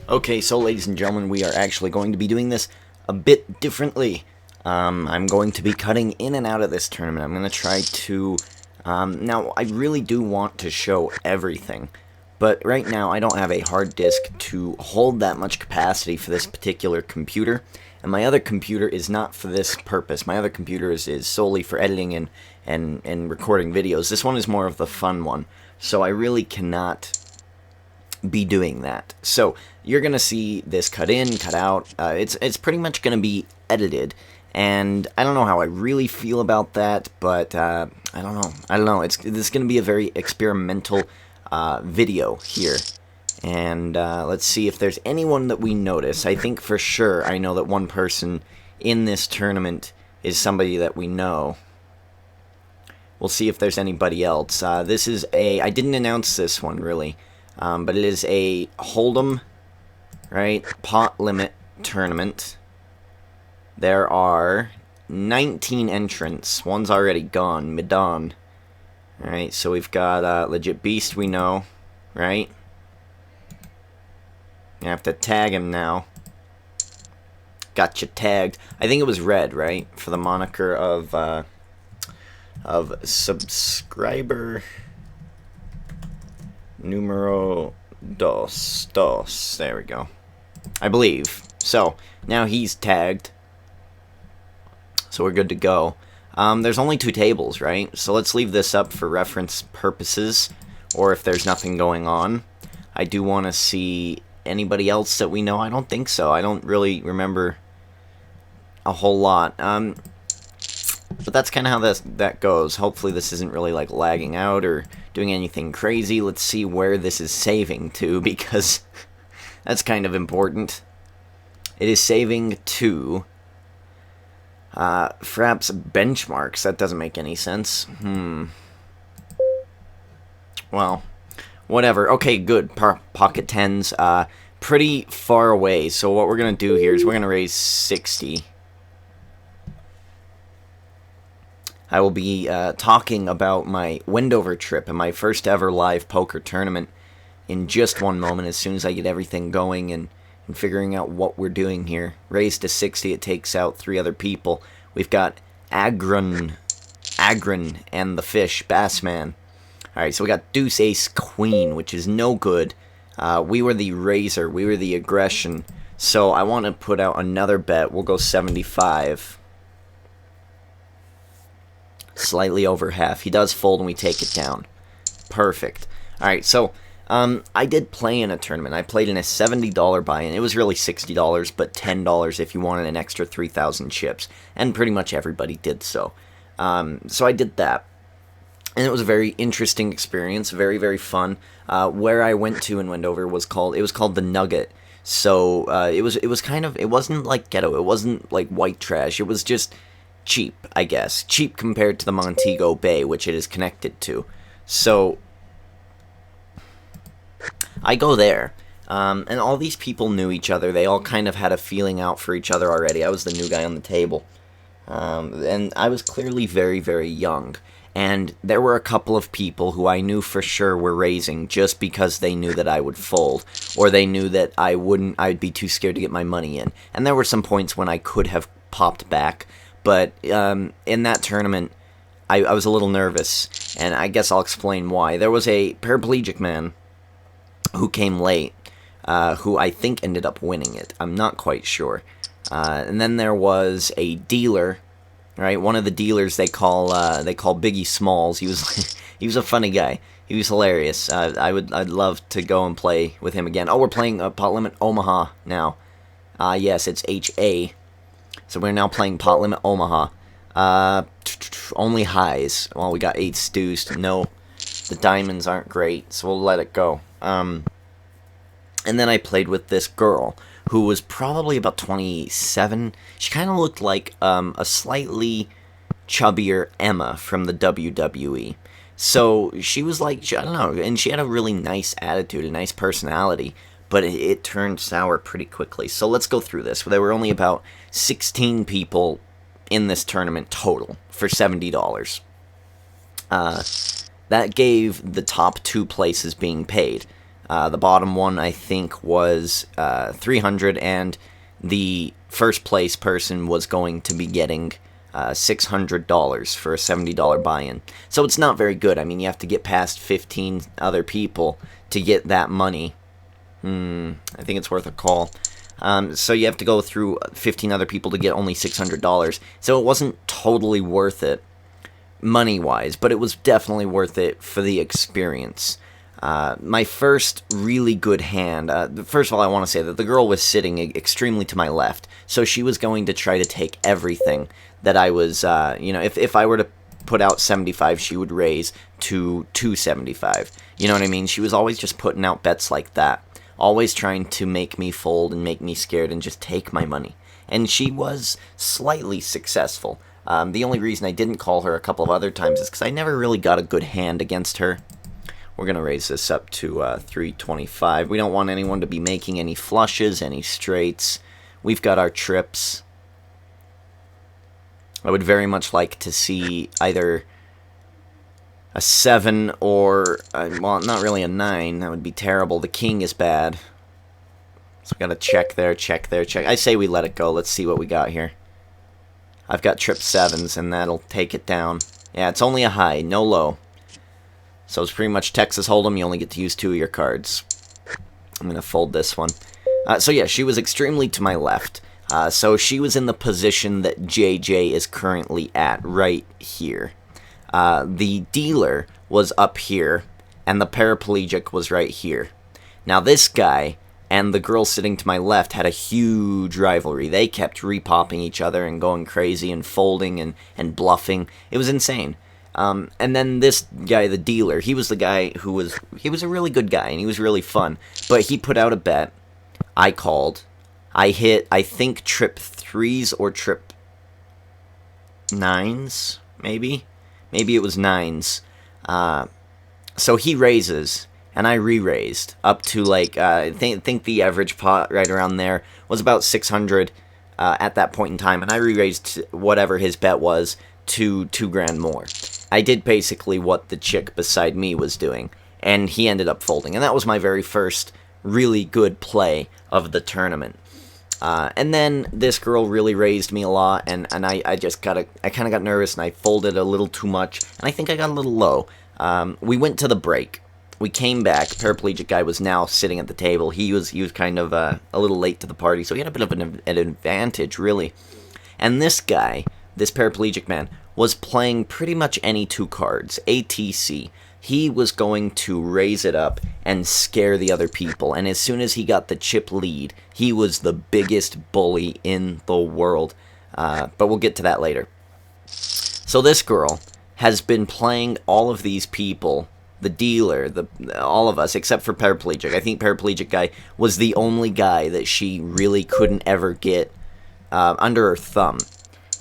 Okay, so ladies and gentlemen, we are actually going to be doing this a bit differently. I'm going to be cutting in and out of this tournament. I'm going to try to... now, I really do want to show everything, but right now I don't have a hard disk to hold that much capacity for this particular computer, and my other computer is not for this purpose. My other computer is solely for editing and recording videos. This one is more of the fun one, so I really cannot be doing that. So you're gonna see this cut in, cut out. It's pretty much gonna be edited, and I don't know how I really feel about that, but I don't know. This is gonna be a very experimental video here, and let's see if there's anyone that we notice. I think for sure I know that one person in this tournament is somebody that we know. We'll see if there's anybody else. This is I didn't announce this one really. But it is a Hold'em, right, pot limit tournament. There are 19 entrants. One's already gone, Midon. Alright, so we've got Legit Beast we know, right? You have to tag him now. Gotcha tagged. I think it was Red, right? For the moniker of subscriber... Numero dos. There we go. I believe. So, now he's tagged. So we're good to go. There's only 2 tables, right? So let's leave this up for reference purposes. Or if there's nothing going on. I do want to see anybody else that we know. I don't think so. I don't really remember a whole lot. But that's kind of how that goes. Hopefully this isn't really like lagging out or doing anything crazy. Let's see where this is saving to, because that's kind of important. It is saving to Fraps benchmarks. That doesn't make any sense. Well, whatever. Okay, good. Pocket 10s. Pretty far away. So what we're going to do here is we're going to raise 60. I will be talking about my Wendover trip and my first ever live poker tournament in just one moment, as soon as I get everything going and figuring out what we're doing here. Raised to 60, it takes out 3 other people. We've got Agron and the Fish, Bassman. Alright, so we got Deuce, Ace, Queen, which is no good. We were the Razor, we were the Aggression. So I want to put out another bet. We'll go 75. Slightly over half. He does fold and we take it down. Perfect. Alright, so I did play in a tournament. I played in a $70 buy-in. It was really $60, but $10 if you wanted an extra 3,000 chips. And pretty much everybody did so. So I did that. And it was a very interesting experience. Very, very fun. Where I went to in Wendover was called the Nugget. So it was kind of, it wasn't like ghetto. It wasn't like white trash. It was just cheap, I guess. Cheap compared to the Montego Bay, which it is connected to. So, I go there, and all these people knew each other. They all kind of had a feeling out for each other already. I was the new guy on the table. And I was clearly very, very young. And there were a couple of people who I knew for sure were raising just because they knew that I would fold, or they knew that I'd be too scared to get my money in. And there were some points when I could have popped back. But in that tournament, I was a little nervous, and I guess I'll explain why. There was a paraplegic man who came late, who I think ended up winning it. I'm not quite sure. And then there was a dealer, right? One of the dealers they call Biggie Smalls. He was he was a funny guy. He was hilarious. I'd love to go and play with him again. Oh, we're playing Pot Limit Omaha now. Yes, it's HA. So we're now playing Pot Limit Omaha. Only highs. Well, we got 8 stews. No, the diamonds aren't great, so we'll let it go. And then I played with this girl, who was probably about 27. She kind of looked like a slightly chubbier Emma from the WWE. So she was like, I don't know, and she had a really nice attitude, a nice personality. But it turned sour pretty quickly. So let's go through this. There were only about 16 people in this tournament total for $70. That gave the top 2 places being paid. The bottom one, I think, was 300, and the first place person was going to be getting $600 for a $70 buy-in. So it's not very good. I mean, you have to get past 15 other people to get that money. I think it's worth a call. So you have to go through 15 other people to get only $600. So it wasn't totally worth it, money-wise, but it was definitely worth it for the experience. My first really good hand, first of all, I want to say that the girl was sitting extremely to my left, so she was going to try to take everything that I was, if I were to put out 75, she would raise to 275. You know what I mean? She was always just putting out bets like that, always trying to make me fold and make me scared and just take my money. And she was slightly successful. The only reason I didn't call her a couple of other times is because I never really got a good hand against her. We're going to raise this up to 325. We don't want anyone to be making any flushes, any straights. We've got our trips. I would very much like to see either a 7 or, well, not really a 9. That would be terrible. The king is bad. So we got to check there, check there, check. I say we let it go. Let's see what we got here. I've got trip 7s, and that'll take it down. Yeah, it's only a high, no low. So it's pretty much Texas Hold'em. You only get to use 2 of your cards. I'm going to fold this one. So yeah, she was extremely to my left. So she was in the position that JJ is currently at, right here. The dealer was up here, and the paraplegic was right here. Now this guy and the girl sitting to my left had a huge rivalry. They kept repopping each other and going crazy and folding and bluffing. It was insane. And then this guy, the dealer, he was the guy who was a really good guy, and he was really fun. But he put out a bet. I called. I hit, I think, trip 3s or trip 9s, maybe? Maybe it was 9s. So he raises, and I re-raised up to, like, I think the average pot right around there was about 600 at that point in time, and I re-raised whatever his bet was to 2 grand more. I did basically what the chick beside me was doing, and he ended up folding, and that was my very first really good play of the tournament. And then this girl really raised me a lot, and I kind of got nervous, and I folded a little too much, and I think I got a little low. We went to the break. We came back. Paraplegic guy was now sitting at the table. He was kind of a little late to the party, so he had a bit of an advantage, really. And this guy, this paraplegic man, was playing pretty much any 2 cards, ATC. He was going to raise it up and scare the other people, and as soon as he got the chip lead, he was the biggest bully in the world. But we'll get to that later. So this girl has been playing all of these people, the dealer, all of us, except for Paraplegic. I think Paraplegic guy was the only guy that she really couldn't ever get under her thumb.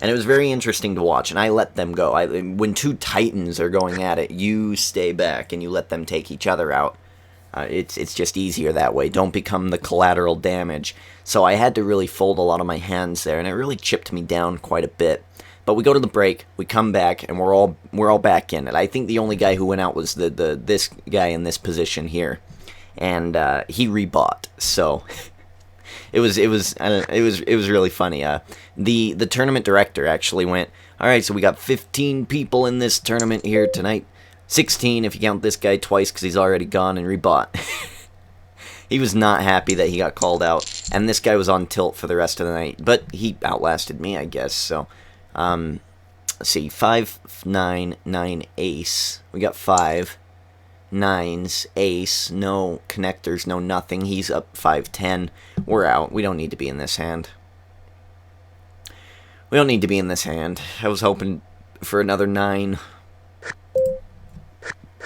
And it was very interesting to watch, and I let them go. When 2 titans are going at it, you stay back and you let them take each other out. It's just easier that way. Don't become the collateral damage. So I had to really fold a lot of my hands there, and it really chipped me down quite a bit. But we go to the break, we come back, and we're all back in it. I think the only guy who went out was this guy in this position here, and he rebought. So. It was really funny. The tournament director actually went, all right, so we got 15 people in this tournament here tonight. 16 if you count this guy twice because he's already gone and rebought. He was not happy that he got called out, and this guy was on tilt for the rest of the night. But he outlasted me, I guess. So, let's see, 5, 9, 9, ace. We got 5. 9s, ace, no connectors, no nothing. He's up 5-10. We're out. We don't need to be in this hand. We don't need to be in this hand. I was hoping for another 9.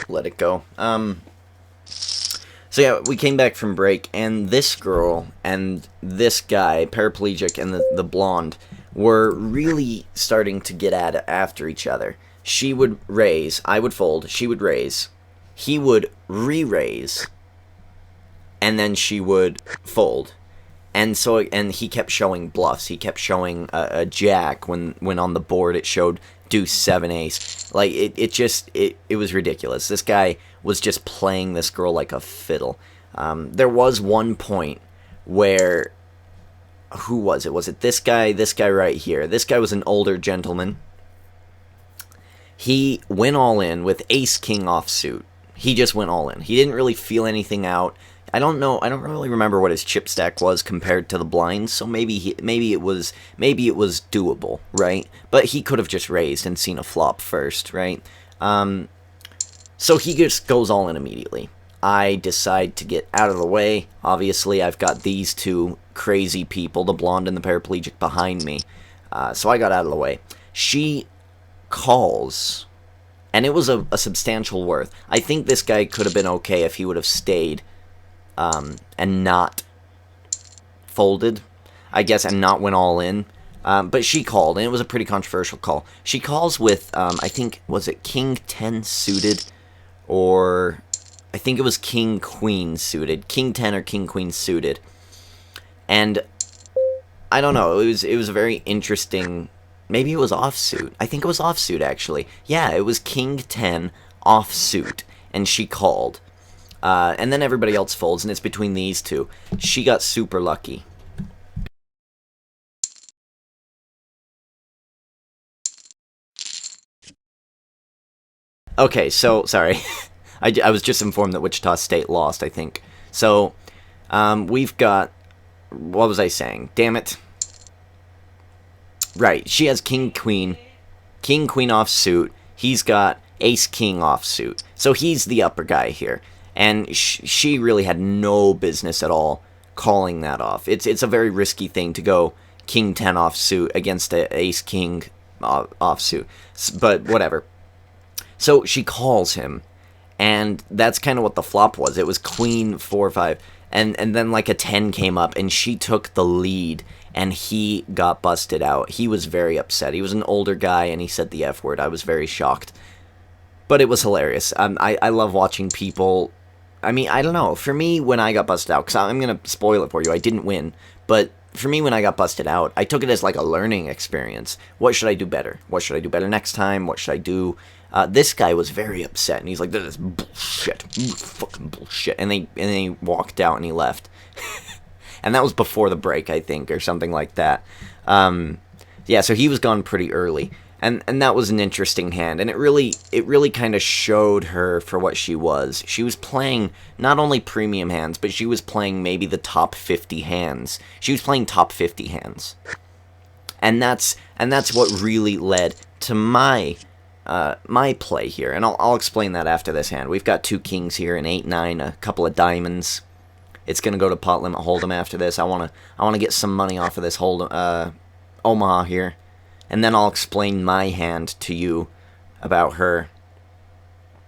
Let it go. So yeah, we came back from break, and this girl and this guy, Paraplegic, and the blonde, were really starting to get at it after each other. She would raise, I would fold, she would raise. He would re-raise, and then she would fold. And he kept showing bluffs. He kept showing a jack when on the board it showed deuce 7 ace. Like, it was ridiculous. This guy was just playing this girl like a fiddle. There was one point where, who was it? Was it this guy? This guy right here. This guy was an older gentleman. He went all in with ace king offsuit. He just went all in. He didn't really feel anything out. I don't know. I don't really remember what his chip stack was compared to the blinds. So maybe it was doable, right? But he could have just raised and seen a flop first, right? So he just goes all in immediately. I decide to get out of the way. Obviously, I've got these two crazy people, the blonde and the paraplegic, behind me. So I got out of the way. She calls, and it was a substantial worth. I think this guy could have been okay if he would have stayed and not folded, I guess, and not went all in. But she called, and it was a pretty controversial call. She calls with, I think, was it King 10 suited, or I think it was King Queen suited, King 10 or King Queen suited, and I don't know. It was a very interesting. Maybe it was offsuit. I think it was offsuit actually. Yeah, it was King 10 offsuit, and she called, and then everybody else folds, and it's between these two. She got super lucky. Okay, so, sorry. I was just informed that Wichita State lost, I think. So, we've got... What was I saying? Damn it. Right, she has King Queen offsuit. He's got Ace King offsuit. So he's the upper guy here. And she really had no business at all calling that off. It's a very risky thing to go King 10 offsuit against a Ace King offsuit. But whatever. So she calls him, and that's kind of what the flop was. It was Queen 4-5, and then like a 10 came up, and she took the lead, and he got busted out. He was very upset. He was an older guy, and he said the F word. I was very shocked. But it was hilarious. I love watching people... I mean, I don't know. For me, when I got busted out, because I'm going to spoil it for you, I didn't win, but for me, when I got busted out, I took it as like a learning experience. What should I do better? What should I do better next time? What should I do? This guy was very upset, and he's like, "This is bullshit, fucking bullshit," and he walked out and he left. And that was before the break, I think, or something like that. Yeah, so he was gone pretty early, and that was an interesting hand, and it really kind of showed her for what she was. She was playing not only premium hands, but she was playing maybe the top 50 hands. She was playing top 50 hands, and that's what really led to my play here, and I'll explain that after this hand. We've got two kings here, an 8-9, a couple of diamonds. It's gonna go to pot limit hold'em after this. I wanna get some money off of this Omaha here, and then I'll explain my hand to you about her.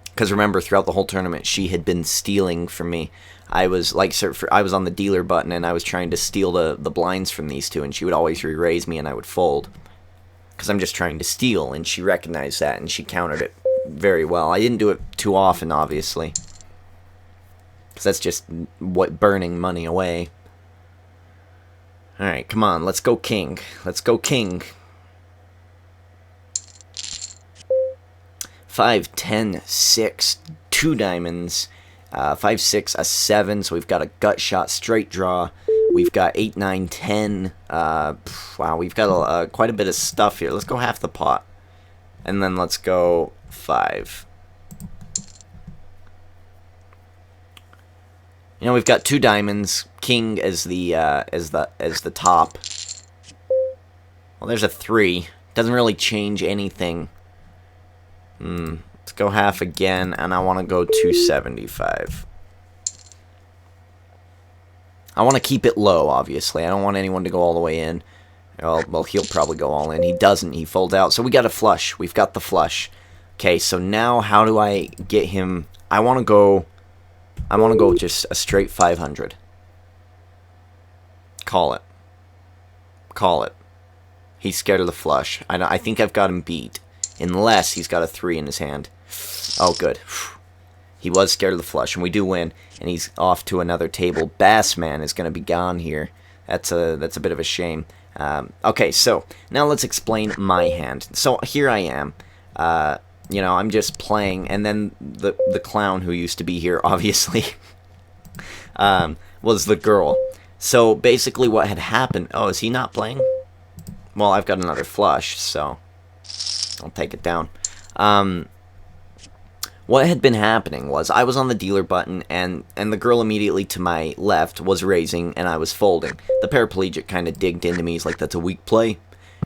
Because remember, throughout the whole tournament, she had been stealing from me. I was I was on the dealer button, and I was trying to steal the blinds from these two, and she would always re-raise me, and I would fold. Because I'm just trying to steal, and she recognized that, and she countered it very well. I didn't do it too often, obviously, because that's just burning money away. Alright, come on, let's go king. Let's go king. 5, 10, 6, 2 diamonds, 5, 6, a 7, so we've got a gut shot straight draw. We've got 8, 9, 10. Wow, we've got quite a bit of stuff here. Let's go half the pot. And then let's go 5. You know, we've got 2 diamonds, king as the top. Well, there's a 3. Doesn't really change anything. Let's go half again, and I want to go 275. I want to keep it low, obviously. I don't want anyone to go all the way in. Well, he'll probably go all in. He doesn't. He folds out. So we got a flush. We've got the flush. Okay, so now how do I get him? I want to go just a straight 500. Call it. Call it. He's scared of the flush. I think I've got him beat. Unless he's got a 3 in his hand. Oh, good. He was scared of the flush, and we do win, and he's off to another table. Bassman is going to be gone here. That's a bit of a shame. Okay, so now let's explain my hand. So here I am. You know, I'm just playing, and then the clown who used to be here, obviously, was the girl. So basically what had happened... Oh, is he not playing? Well, I've got another flush, so I'll take it down. What had been happening was I was on the dealer button, and the girl immediately to my left was raising, and I was folding. The paraplegic kind of digged into me. He's like, that's a weak play.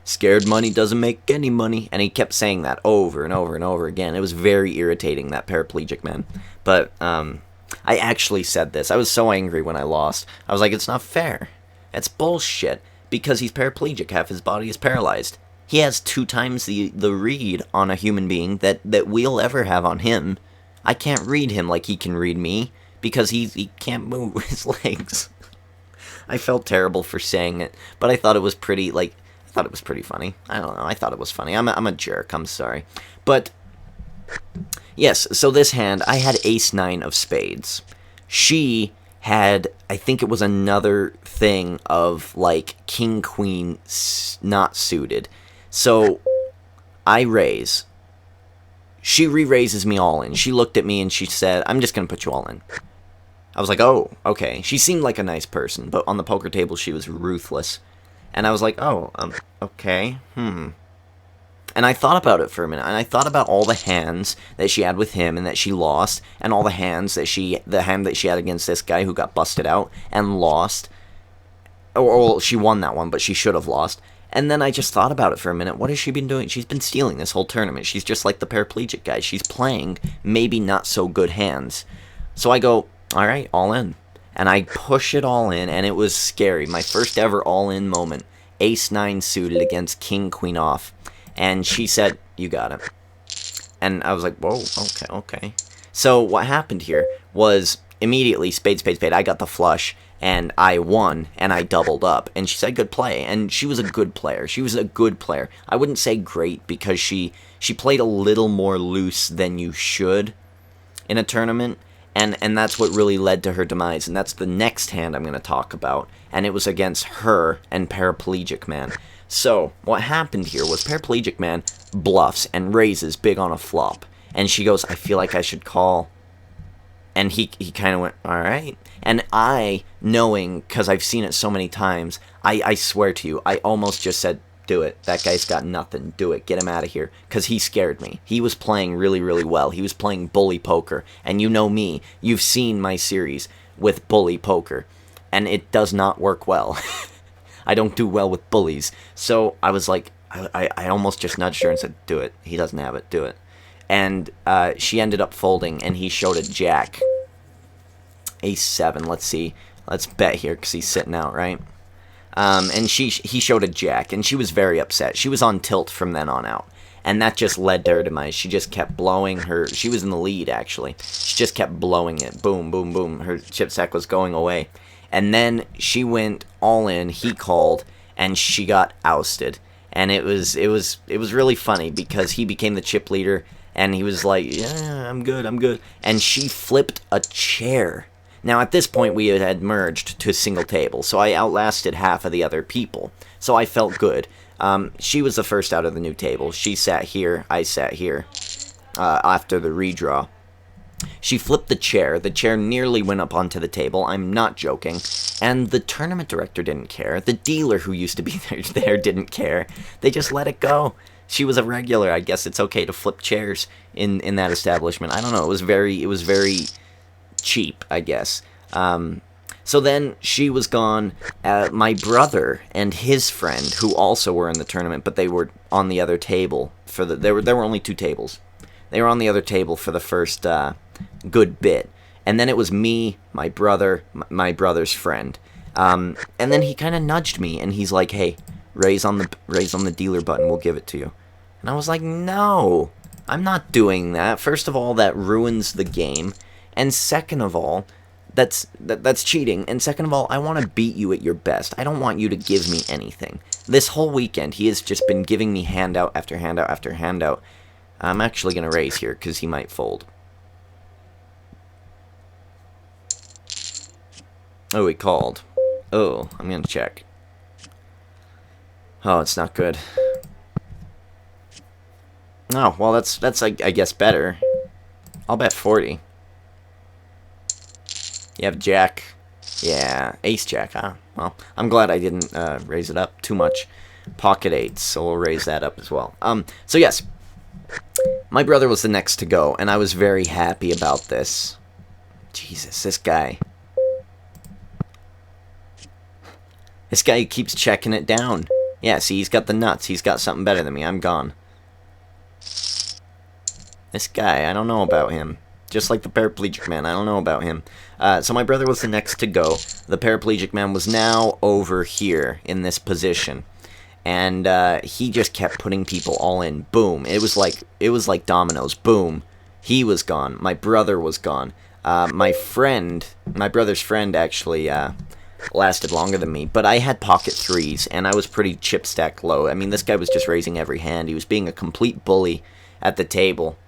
Scared money doesn't make any money. And he kept saying that over and over and over again. It was very irritating, that paraplegic man. But I actually said this. I was so angry when I lost. I was like, it's not fair. It's bullshit. Because he's paraplegic. Half his body is paralyzed. He has 2 times the read on a human being that we'll ever have on him. I can't read him like he can read me, because he can't move his legs. I felt terrible for saying it, but I thought it was pretty, I thought it was pretty funny. I don't know, I thought it was funny. I'm a jerk, I'm sorry. But, yes, so this hand, I had ace-9 of spades. She had, I think it was another thing of, king-queen not suited. So, I raise. She re-raises me all in. She looked at me and she said, I'm just going to put you all in. I was like, oh, okay. She seemed like a nice person, but on the poker table she was ruthless. And I was like, oh, okay, And I thought about it for a minute, and I thought about all the hands that she had with him and that she lost, and all the hands that the hand that she had against this guy who got busted out and lost. Or she won that one, but she should have lost. And then I just thought about it for a minute. What has she been doing? She's been stealing this whole tournament. She's just like the paraplegic guy. She's playing maybe not so good hands. So I go, all right, all in. And I push it all in, and it was scary. My first ever all-in moment. Ace-9 suited against king-queen off. And she said, you got it. And I was like, whoa, okay. So what happened here was immediately, spade, spade, spade, I got the flush. And I won, and I doubled up. And she said, good play. And she was a good player. She was a good player. I wouldn't say great, because she played a little more loose than you should in a tournament. And that's what really led to her demise. And that's the next hand I'm going to talk about. And it was against her and Paraplegic Man. So, what happened here was Paraplegic Man bluffs and raises big on a flop. And she goes, I feel like I should call. And he kind of went, alright. And I, knowing, because I've seen it so many times, I swear to you, I almost just said, do it. That guy's got nothing. Do it. Get him out of here. Because he scared me. He was playing really, really well. He was playing bully poker. And you know me. You've seen my series with bully poker. And it does not work well. I don't do well with bullies. So I was like, I almost just nudged her and said, do it. He doesn't have it. Do it. And she ended up folding, and he showed a jack. Ace-7, let's see. Let's bet here, because he's sitting out, right? And he showed a jack, and she was very upset. She was on tilt from then on out. And that just led to her demise. She just kept blowing her... She was in the lead, actually. She just kept blowing it. Boom, boom, boom. Her chip stack was going away. And then she went all in, he called, and she got ousted. And it was really funny, because he became the chip leader, and he was like, yeah, I'm good. And she flipped a chair. Now, at this point, we had merged to a single table, so I outlasted half of the other people. So I felt good. She was the first out of the new table. She sat here, I sat here, after the redraw. She flipped the chair. The chair nearly went up onto the table. I'm not joking. And the tournament director didn't care. The dealer who used to be there didn't care. They just let it go. She was a regular. I guess it's okay to flip chairs in that establishment. I don't know. It was very cheap, I guess. So then she was gone. My brother and his friend, who also were in the tournament, but they were on the other table for there were only 2 tables. They were on the other table for the first good bit, and then it was me, my brother, my brother's friend, and then he kind of nudged me, and he's like, "Hey, raise on the dealer button. We'll give it to you." And I was like, "No, I'm not doing that. First of all, that ruins the game, and second of all, that's cheating. And second of all, I want to beat you at your best. I don't want you to give me anything. This whole weekend, he has just been giving me handout after handout after handout." I'm actually going to raise here, because he might fold. Oh, he called. Oh, I'm going to check. Oh, it's not good. Oh, well, that's I guess, better. I'll bet 40. You have jack. Yeah, ace jack, huh? Well, I'm glad I didn't raise it up too much. Pocket eights, so we'll raise that up as well. So yes, my brother was the next to go, and I was very happy about this. Jesus, this guy. This guy keeps checking it down. Yeah, see, he's got the nuts. He's got something better than me. I'm gone. This guy, I don't know about him. Just like the paraplegic man, I don't know about him. So my brother was the next to go. The paraplegic man was now over here in this position. And he just kept putting people all in. Boom. It was like dominoes. Boom. He was gone. My brother was gone. My brother's friend actually lasted longer than me, but I had pocket threes, and I was pretty chip stack low. I mean, this guy was just raising every hand. He was being a complete bully at the table,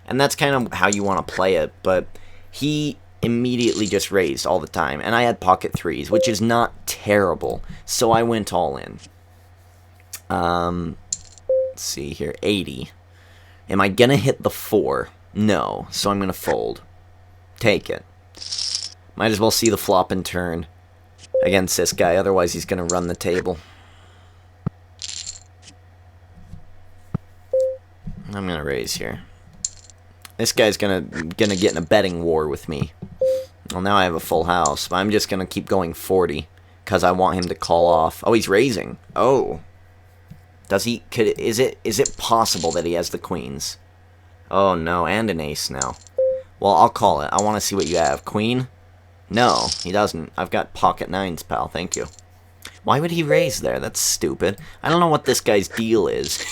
and that's kind of how you want to play it, but he immediately just raised all the time, and I had pocket threes, which is not terrible, so I went all in. Let's see here, 80. Am I gonna hit the 4? No, so I'm gonna fold. Take it. Might as well see the flop and turn against this guy, otherwise he's gonna run the table. I'm gonna raise here. This guy's gonna get in a betting war with me. Well, now I have a full house, but I'm just gonna keep going 40 because I want him to call off. Oh, he's raising. Oh, does he? Is it possible that he has the queens? Oh no, and an ace now. Well, I'll call it. I want to see what you have. Queen? No, he doesn't. I've got pocket nines, pal. Thank you. Why would he raise there? That's stupid. I don't know what this guy's deal is.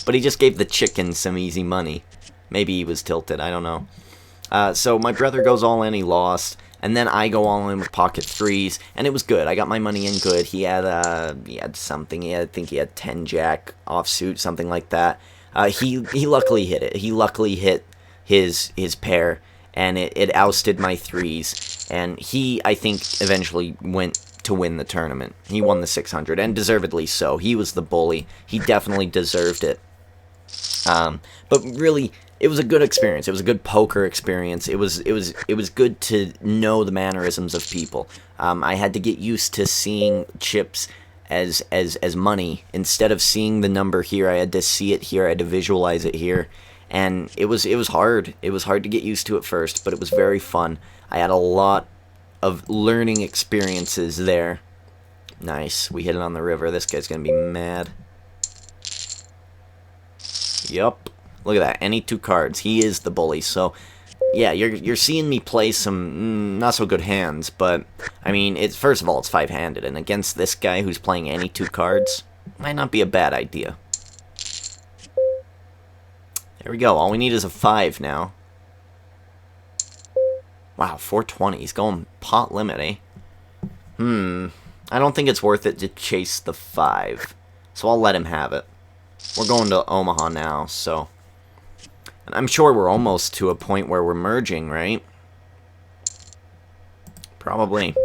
But he just gave the chicken some easy money. Maybe he was tilted. I don't know. So my brother goes all in. He lost. And then I go all in with pocket threes. And it was good. I got my money in good. He had something. I think he had 10 jack offsuit, something like that. He luckily hit it. He luckily hit his pair, and it ousted my threes, and he, I think, eventually went to win the tournament. He won the 600, and deservedly so. He was the bully. He definitely deserved it. But really, it was a good experience. It was a good poker experience. It was good to know the mannerisms of people. I had to get used to seeing chips as money. Instead of seeing the number here, I had to see it here. I had to visualize it here. And it was hard. It was hard to get used to at first, but it was very fun. I had a lot of learning experiences there. Nice. We hit it on the river. This guy's going to be mad. Yup. Look at that. Any 2 cards. He is the bully. So, yeah, you're seeing me play some not so good hands, but, I mean, first of all, it's 5-handed, and against this guy who's playing any 2 cards, might not be a bad idea. There we go. All we need is a 5 now. Wow, 420. He's going pot limit, eh? I don't think it's worth it to chase the 5. So I'll let him have it. We're going to Omaha now, so... And I'm sure we're almost to a point where we're merging, right? Probably.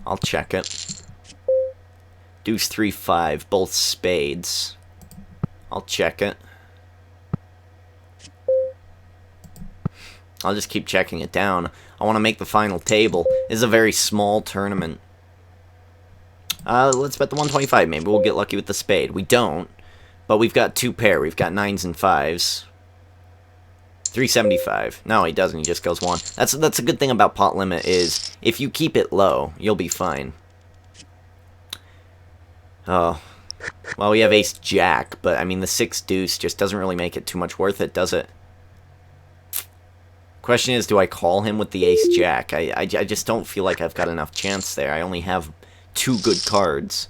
I'll check it. Deuce 3-5, both spades. I'll check it. I'll just keep checking it down. I want to make the final table. This is a very small tournament. Let's bet the 125. Maybe we'll get lucky with the spade. We don't, but we've got 2 pair. We've got 9s and 5s. 375. No, he doesn't. He just goes 1. That's a good thing about pot limit is if you keep it low, you'll be fine. Oh. Well, we have ace jack, but I mean the 6 deuce just doesn't really make it too much worth it, does it? Question is, do I call him with the ace jack? I just don't feel like I've got enough chance there. I only have 2 good cards.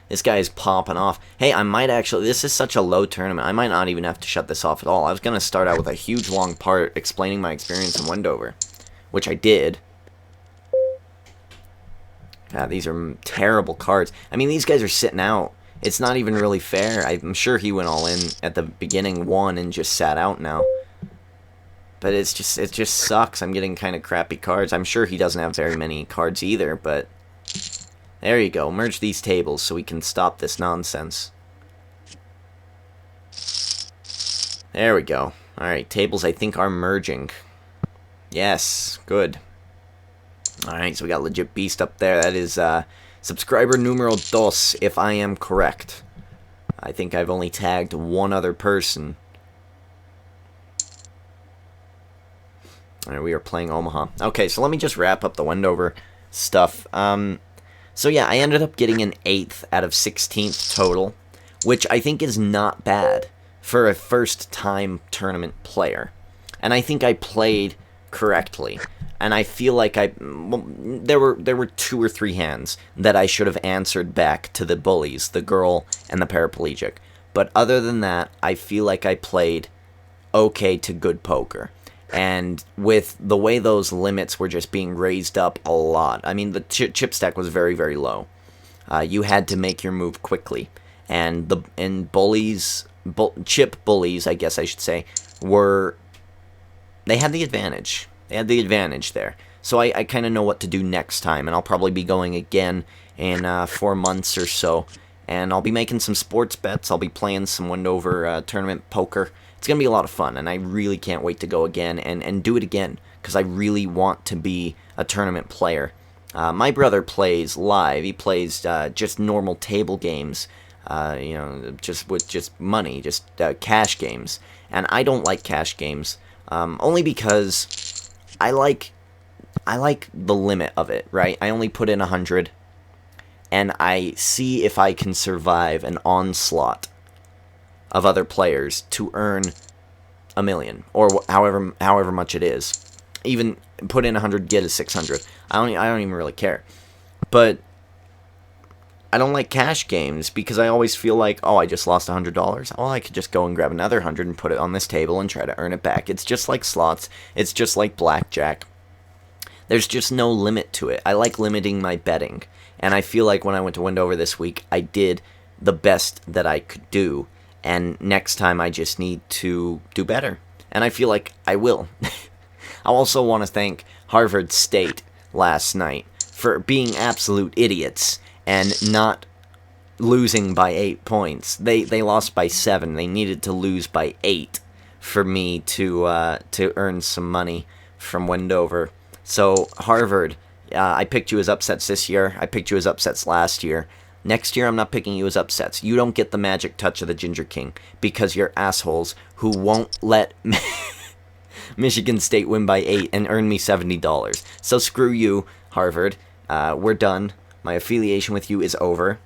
This guy is popping off. Hey, I might actually... This is such a low tournament. I might not even have to shut this off at all. I was going to start out with a huge long part explaining my experience in Wendover, which I did. God, these are terrible cards. I mean, these guys are sitting out. It's not even really fair. I'm sure he went all in at the beginning, won, and just sat out now. But it just sucks. I'm getting kind of crappy cards. I'm sure he doesn't have very many cards either, but... There you go. Merge these tables so we can stop this nonsense. There we go. Alright, tables I think are merging. Yes, good. Alright, so we got legit beast up there. That is subscriber numero dos, if I am correct. I think I've only tagged one other person. Alright, we are playing Omaha. Okay, so let me just wrap up the Wendover stuff. So yeah, I ended up getting an 8th out of 16th total, which I think is not bad for a first-time tournament player. And I think I played correctly. And I feel like there were 2 or 3 hands that I should have answered back to the bullies, the girl and the paraplegic. But other than that, I feel like I played okay to good poker. And with the way those limits were just being raised up a lot, I mean, the chip stack was very, very low. You had to make your move quickly. And chip bullies, I guess I should say, they had the advantage. They had the advantage there. So I kind of know what to do next time, and I'll probably be going again in 4 months or so. And I'll be making some sports bets. I'll be playing some Wendover tournament poker. It's going to be a lot of fun, and I really can't wait to go again and do it again, because I really want to be a tournament player. My brother plays live. He plays just normal table games, just with just money, just cash games. And I don't like cash games, only because I like the limit of it, right? I only put in 100, and I see if I can survive an onslaught of other players to earn $1 million, or however much it is. Even put in 100, get a 600. I don't even really care. But I don't like cash games because I always feel like, oh, I just lost $100. Oh, I could just go and grab another 100 and put it on this table and try to earn it back. It's just like slots. It's just like blackjack. There's just no limit to it. I like limiting my betting, and I feel like when I went to Wendover this week, I did the best that I could do. And next time I just need to do better. And I feel like I will. I also want to thank Harvard State last night for being absolute idiots and not losing by 8 points. They lost by 7. They needed to lose by 8 for me to earn some money from Wendover. So Harvard, I picked you as upsets this year. I picked you as upsets last year. Next year, I'm not picking you as upsets. You don't get the magic touch of the Ginger King because you're assholes who won't let Michigan State win by 8 and earn me $70. So screw you, Harvard. We're done. My affiliation with you is over.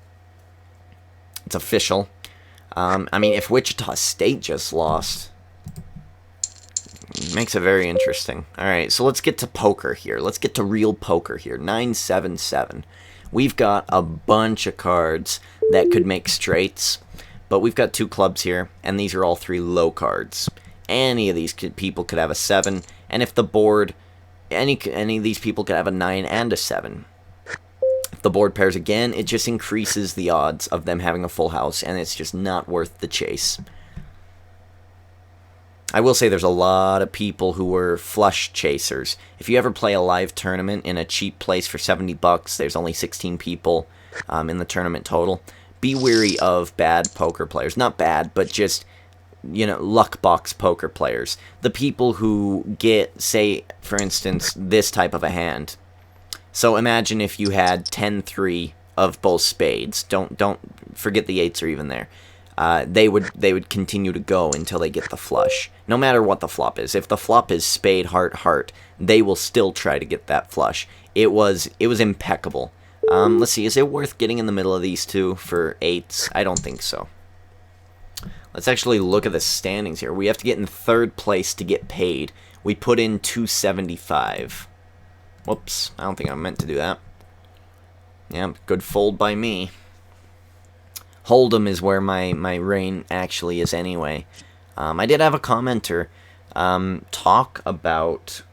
It's official. I mean, if Wichita State just lost, it makes it very interesting. All right, so let's get to poker here. Let's get to real poker here. 977. We've got a bunch of cards that could make straights, but we've got 2 clubs here, and these are all 3 low cards. Any of these people could have a 7, and if the board, any of these people could have a 9 and a 7. If the board pairs again, it just increases the odds of them having a full house, and it's just not worth the chase. I will say there's a lot of people who were flush chasers. If you ever play a live tournament in a cheap place for $70, there's only 16 people in the tournament total. Be wary of bad poker players. Not bad, but just, luck box poker players. The people who get, say, for instance, this type of a hand. So imagine if you had 10-3 of both spades. Don't forget the 8s are even there. They would continue to go until they get the flush, no matter what the flop is. If the flop is spade, heart, heart, they will still try to get that flush. It was impeccable. Let's see, is it worth getting in the middle of these 2 for 8s? I don't think so. Let's actually look at the standings here. We have to get in 3rd place to get paid. We put in 275. Whoops, I don't think I meant to do that. Yeah, good fold by me. Hold'em is where my reign actually is anyway. I did have a commenter talk about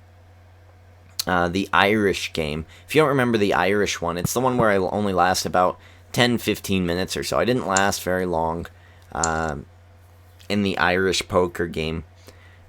the Irish game. If you don't remember the Irish one, it's the one where I only last about 10-15 minutes or so. I didn't last very long in the Irish poker game.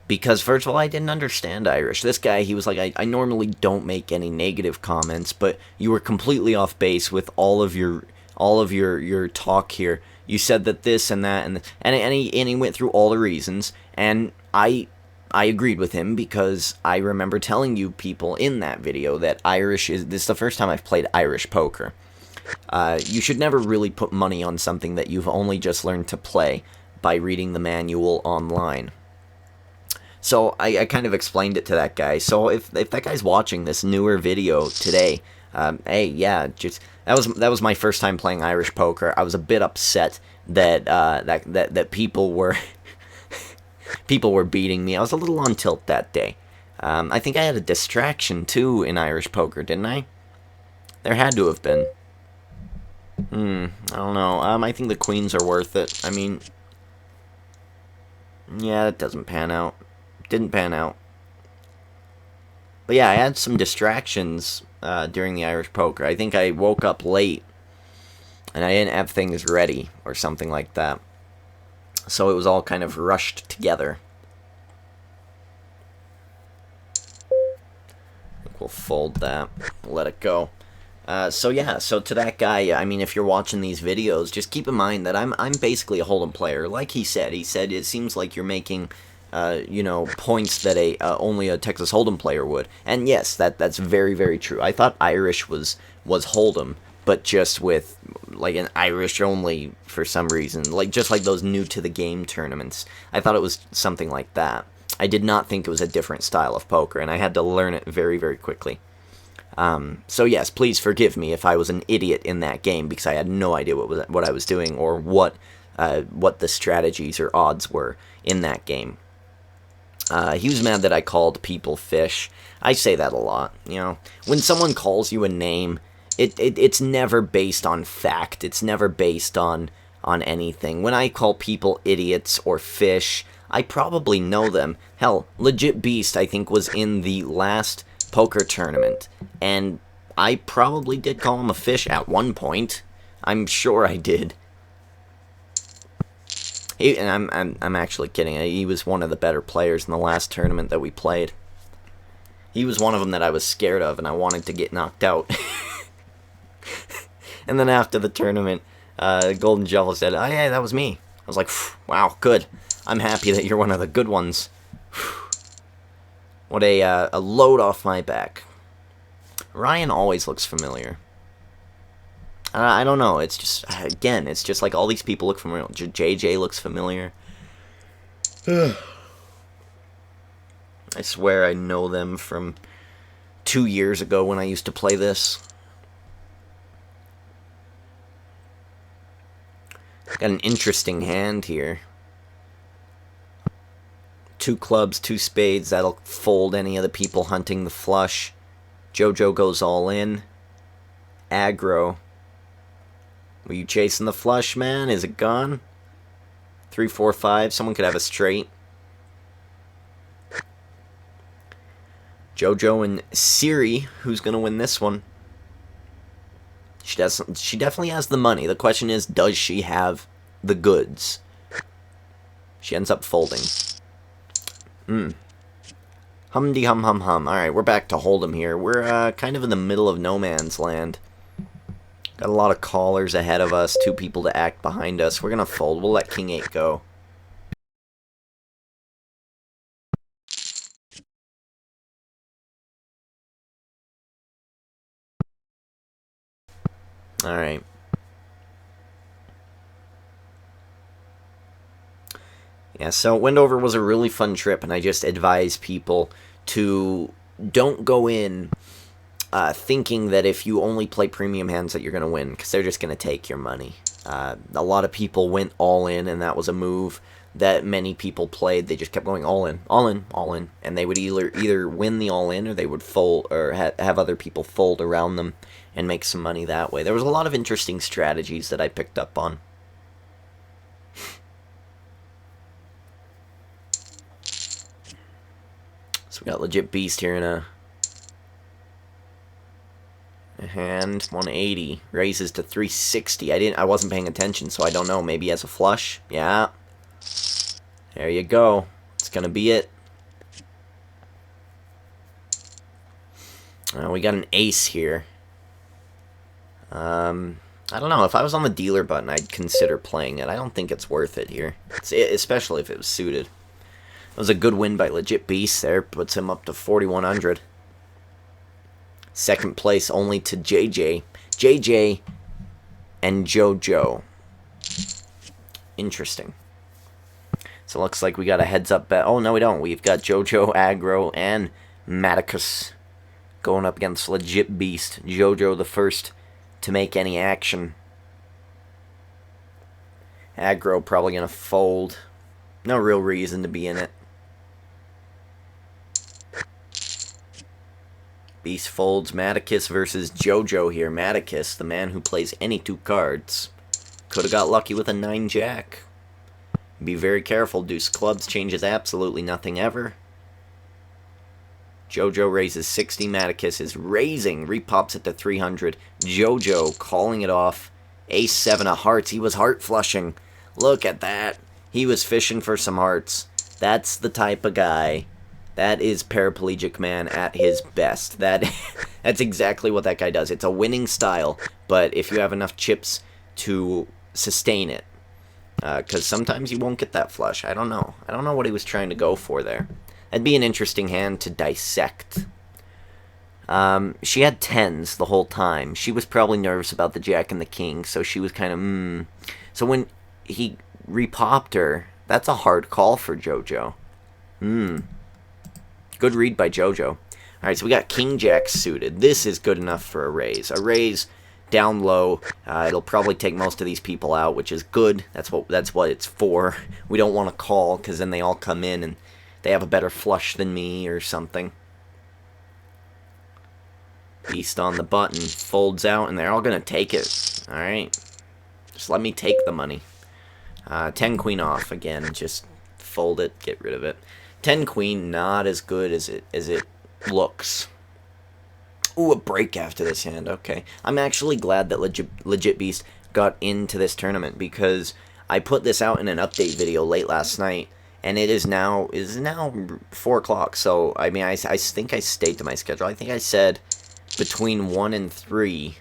Because, first of all, I didn't understand Irish. This guy, he was like, I normally don't make any negative comments, but you were completely off base with all of your talk here. You said that this and that, and he went through all the reasons, and I I agreed with him because I remember telling you people in that video that this is the first time I've played Irish poker. You should never really put money on something that you've only just learned to play by reading the manual online. So I kind of explained it to that guy. So if that guy's watching this newer video today, hey, yeah, just that was my first time playing Irish poker. I was a bit upset that that people were people were beating me. I was a little on tilt that day. I think I had a distraction too in Irish poker, didn't I? There had to have been. I don't know. I think the queens are worth it. I mean, yeah, it doesn't pan out. Didn't pan out. But yeah, I had some distractions during the Irish poker. I think I woke up late and I didn't have things ready or something like that. So it was all kind of rushed together. I think we'll fold that. Let it go. So yeah, so to that guy, I mean, if you're watching these videos, just keep in mind that I'm basically a Hold'em player. Like he said it seems like you're making points that only a Texas Hold'em player would. And yes, that's very, very true. I thought Irish was Hold'em, but just with like an Irish only for some reason, like just like those new to the game tournaments. I thought it was something like that. I did not think it was a different style of poker, and I had to learn it very, very quickly. So yes, please forgive me if I was an idiot in that game because I had no idea what I was doing or what the strategies or odds were in that game. He was mad that I called people fish. I say that a lot, you know. When someone calls you a name, it's never based on fact. It's never based on anything. When I call people idiots or fish, I probably know them. Hell, Legit Beast, I think, was in the last poker tournament, and I probably did call him a fish at one point. I'm sure I did. And I'm actually kidding. He was one of the better players in the last tournament that we played. He was one of them that I was scared of, and I wanted to get knocked out. And then after the tournament, Golden Jello said, "Oh yeah, that was me." I was like, "Wow, good. I'm happy that you're one of the good ones." What a load off my back. Ryan always looks familiar. I don't know. It's just, again, it's just like all these people look familiar. JJ looks familiar. I swear I know them from 2 years ago when I used to play this. Got an interesting hand here. 2 clubs, 2 spades. That'll fold any of the people hunting the flush. JoJo goes all in. Aggro. Were you chasing the flush, man? Is it gone? 3, 4, 5. Someone could have a straight. JoJo and Siri. Who's going to win this one? She definitely has the money. The question is, does she have the goods? She ends up folding. Humdy hum hum hum. Alright, we're back to Hold'em here. We're kind of in the middle of no man's land. Got a lot of callers ahead of us, 2 people to act behind us. We're gonna fold. We'll let King 8 go. Alright. Yeah, so Wendover was a really fun trip, and I just advise people to don't go in thinking that if you only play premium hands that you're going to win, because they're just going to take your money. A lot of people went all in, and that was a move that many people played. They just kept going all in, all in, all in, and they would either win the all in, or they would fold, or have other people fold around them and make some money that way. There was a lot of interesting strategies that I picked up on. So we got Legit Beast here in a hand. 180 raises to 360. I wasn't paying attention, so I don't know. Maybe he has a flush. Yeah. There you go. It's gonna be it. We got an ace here. I don't know. If I was on the dealer button, I'd consider playing it. I don't think it's worth it here, especially if it was suited. That was a good win by Legit Beast there. Puts him up to 4,100. Second place only to JJ. JJ and JoJo. Interesting. So it looks like we got a heads-up bet. Oh, no, we don't. We've got JoJo, Aggro, and Maticus going up against Legit Beast. JoJo the first to make any action. Aggro probably going to fold. No real reason to be in it. Beast folds. Maticus versus JoJo here. Maticus, the man who plays any 2 cards. Could have got lucky with a 9-jack. Be very careful. Deuce clubs changes absolutely nothing ever. JoJo raises 60. Maticus is raising. Repops it to 300. JoJo calling it off. Ace-7 of hearts. He was heart flushing. Look at that. He was fishing for some hearts. That's the type of guy. That is Paraplegic Man at his best. That's exactly what that guy does. It's a winning style, but if you have enough chips to sustain it, because sometimes you won't get that flush. I don't know. I don't know what he was trying to go for there. That'd be an interesting hand to dissect. She had 10s the whole time. She was probably nervous about the jack and the king, so she was kind of, So when he repopped her, that's a hard call for JoJo. Good read by JoJo. Alright, so we got king jack suited. This is good enough for a raise. A raise down low. It'll probably take most of these people out, which is good. That's what it's for. We don't want to call, because then they all come in and they have a better flush than me or something. Beast on the button. Folds out, and they're all going to take it. Alright. Just let me take the money. 10 queen off again. Just fold it. Get rid of it. 10 queen, not as good as it looks. Ooh, a break after this hand. Okay. I'm actually glad that Legit Beast got into this tournament, because I put this out in an update video late last night, and it is now 4 o'clock. So, I mean, I think I stayed to my schedule. I think I said between 1 and 3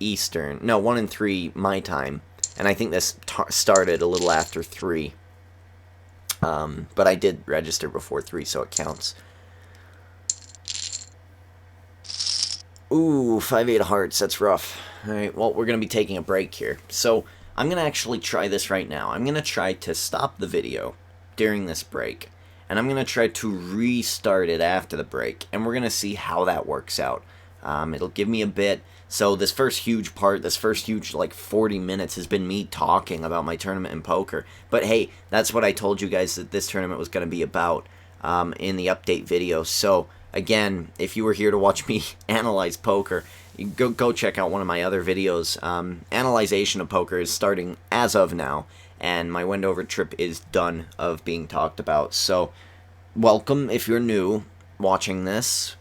Eastern. No, 1 and 3 my time. And I think this started a little after 3. But I did register before 3, so it counts. Ooh, 5-8 hearts, that's rough. Alright, well, we're going to be taking a break here. So, I'm going to actually try this right now. I'm going to try to stop the video during this break. And I'm going to try to restart it after the break. And we're going to see how that works out. It'll give me a bit. So this first huge part, this first huge, like, 40 minutes has been me talking about my tournament in poker. But hey, that's what I told you guys that this tournament was going to be about in the update video. So, again, if you were here to watch me analyze poker, you go check out one of my other videos. Analyzation of poker is starting as of now, and my Wendover trip is done of being talked about. So, welcome if you're new watching this.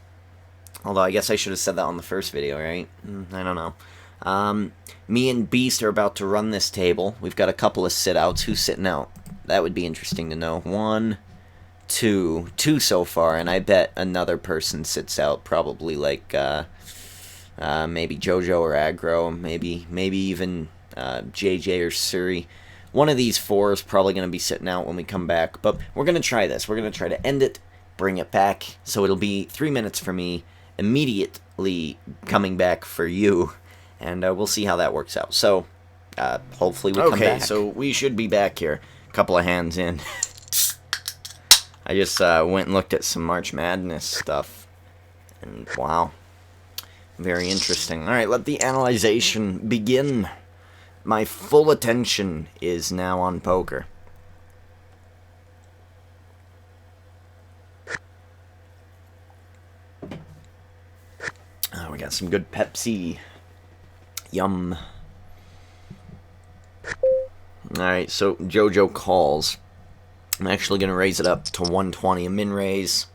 Although, I guess I should have said that on the first video, right? I don't know. Me and Beast are about to run this table. We've got a couple of sit-outs. Who's sitting out? That would be interesting to know. 1, 2. 2 so far, and I bet another person sits out. Probably, like, maybe JoJo or Aggro. Maybe even JJ or Suri. One of these 4 is probably going to be sitting out when we come back. But we're going to try this. We're going to try to end it, bring it back. So it'll be 3 minutes for me, immediately coming back for you, and we'll see how that works out. So, hopefully we come back. Okay, so we should be back here. A couple of hands in. I just went and looked at some March Madness stuff, and wow, very interesting. Alright, let the analyzation begin. My full attention is now on poker. We got some good Pepsi. Yum. Alright, so JoJo calls. I'm actually going to raise it up to 120, a min raise.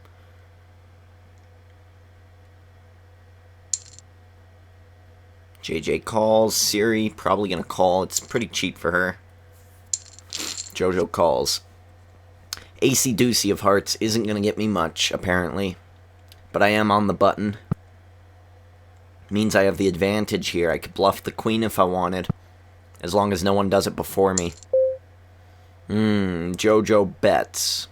JJ calls. Siri probably going to call. It's pretty cheap for her. JoJo calls. AC Deucey of hearts isn't going to get me much, apparently. But I am on the button. Means I have the advantage here. I could bluff the queen if I wanted, as long as no one does it before me. JoJo bets.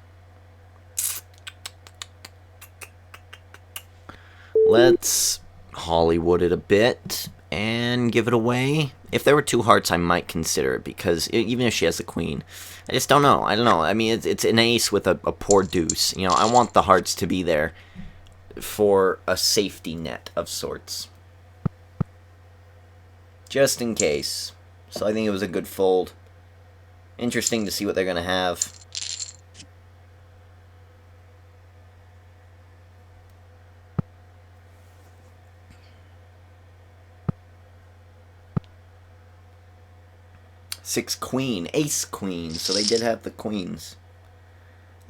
Let's Hollywood it a bit and give it away. If there were 2 hearts, I might consider it, because even if she has the queen, I just don't know. I don't know. I mean, it's an ace with a poor deuce. You know, I want the hearts to be there for a safety net of sorts, just in case. So I think it was a good fold. Interesting to see what they're going to have. Six queen, ace queen, so they did have the queens.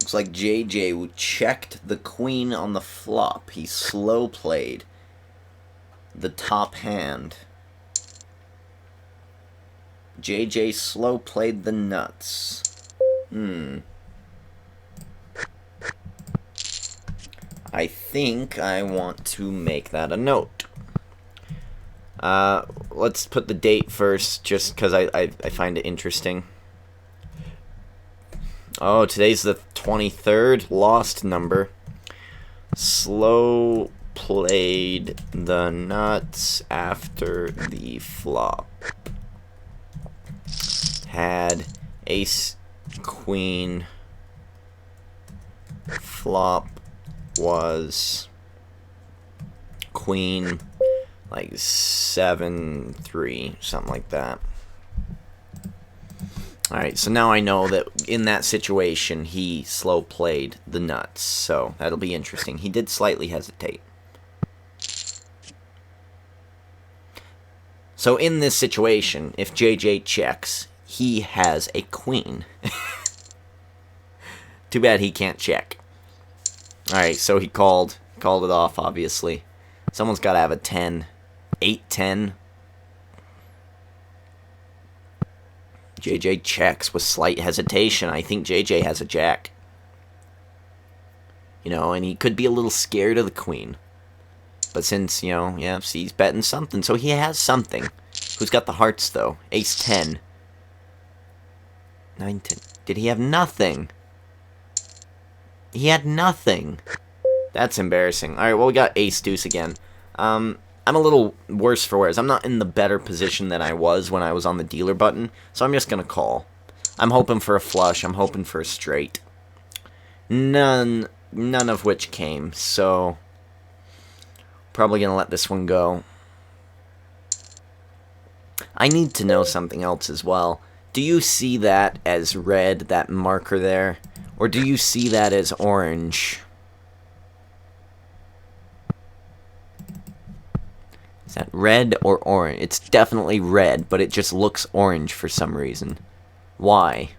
Looks like JJ checked the queen on the flop. He slow played the top hand. JJ slow played the nuts. I think I want to make that a note. Let's put the date first, just because I find it interesting. Oh, today's the 23rd, lost number. Slow played the nuts after the flop. Had ace, queen, flop was queen, like 7-3, something like that. Alright, so now I know that in that situation, he slow played the nuts, so that'll be interesting. He did slightly hesitate. So in this situation, if JJ checks, he has a queen. Too bad he can't check. Alright, so he called it off, obviously. Someone's got to have a 10. 8-10. JJ checks with slight hesitation. I think JJ has a jack. You know, and he could be a little scared of the queen. But since, you know, yeah, see, he's betting something. So he has something. Who's got the hearts, though? Ace 10. 9-10. Did he have nothing? He had nothing. That's embarrassing. Alright, well, we got ace deuce again. I'm a little worse for wears. I'm not in the better position than I was when I was on the dealer button, so I'm just going to call. I'm hoping for a flush. I'm hoping for a straight. None of which came, so probably going to let this one go. I need to know something else as well. Do you see that as red, that marker there? Or do you see that as orange? Is that red or orange? It's definitely red, but it just looks orange for some reason. Why?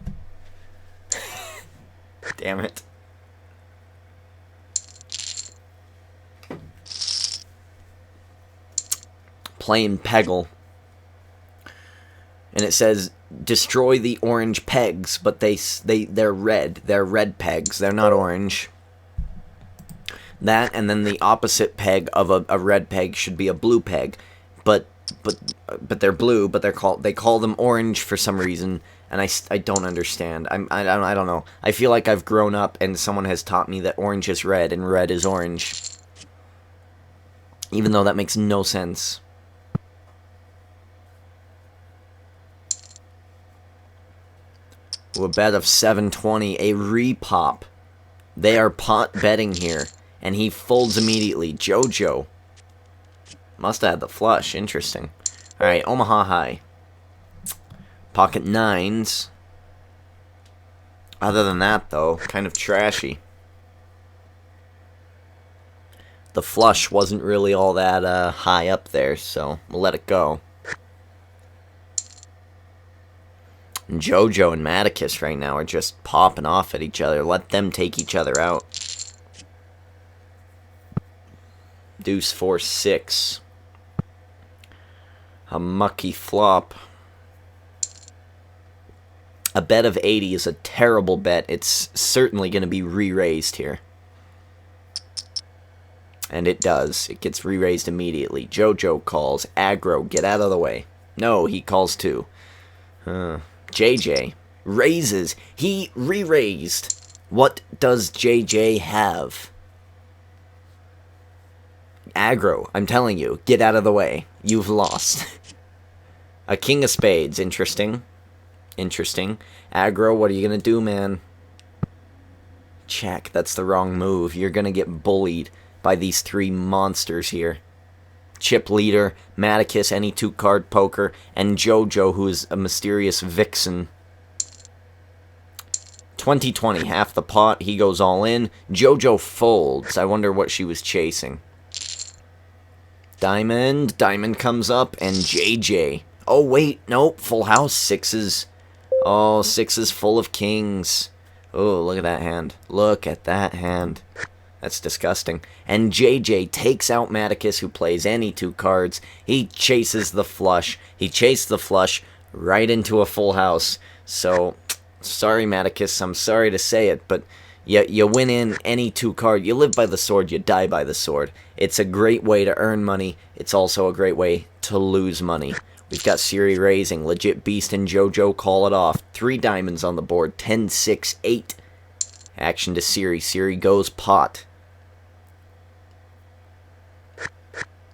Damn it. Playing Peggle. And it says, destroy the orange pegs, but they're red. They're red pegs. They're not orange. That, and then the opposite peg of a red peg should be a blue peg. But they're blue, but they call them orange for some reason, and I don't understand. I don't know. I feel like I've grown up and someone has taught me that orange is red and red is orange. Even though that makes no sense. Ooh, a bet of 720, a repop. They are pot betting here, and he folds immediately. JoJo must have had the flush. Interesting. Alright, Omaha High. Pocket nines. Other than that, though, kind of trashy. The flush wasn't really all that high up there, so we'll let it go. And JoJo and Maticus right now are just popping off at each other. Let them take each other out. Deuce 4-6. A mucky flop. A bet of 80 is a terrible bet. It's certainly going to be re-raised here. And it does. It gets re-raised immediately. JoJo calls. Aggro, get out of the way. No, he calls too. JJ raises. He re-raised. What does JJ have? Aggro, I'm telling you, get out of the way. You've lost. A king of spades, interesting. Interesting. Aggro, what are you going to do, man? Check, that's the wrong move. You're going to get bullied by these three monsters here. Chip Leader, Maticus, any two-card poker, and JoJo, who is a mysterious vixen. 20-20, half the pot, he goes all in. JoJo folds. I wonder what she was chasing. Diamond comes up, and JJ. Oh, wait, nope, full house, sixes. Oh, sixes full of kings. Oh, look at that hand. Look at that hand. That's disgusting. And JJ takes out Maticus, who plays any two cards. He chases the flush. He chased the flush right into a full house. So, sorry, Maticus, I'm sorry to say it, but you win in any two card. You live by the sword, you die by the sword. It's a great way to earn money. It's also a great way to lose money. We've got Siri raising. Legit Beast and JoJo call it off. 3 diamonds on the board. 10, 6, 8. Action to Siri. Siri goes pot.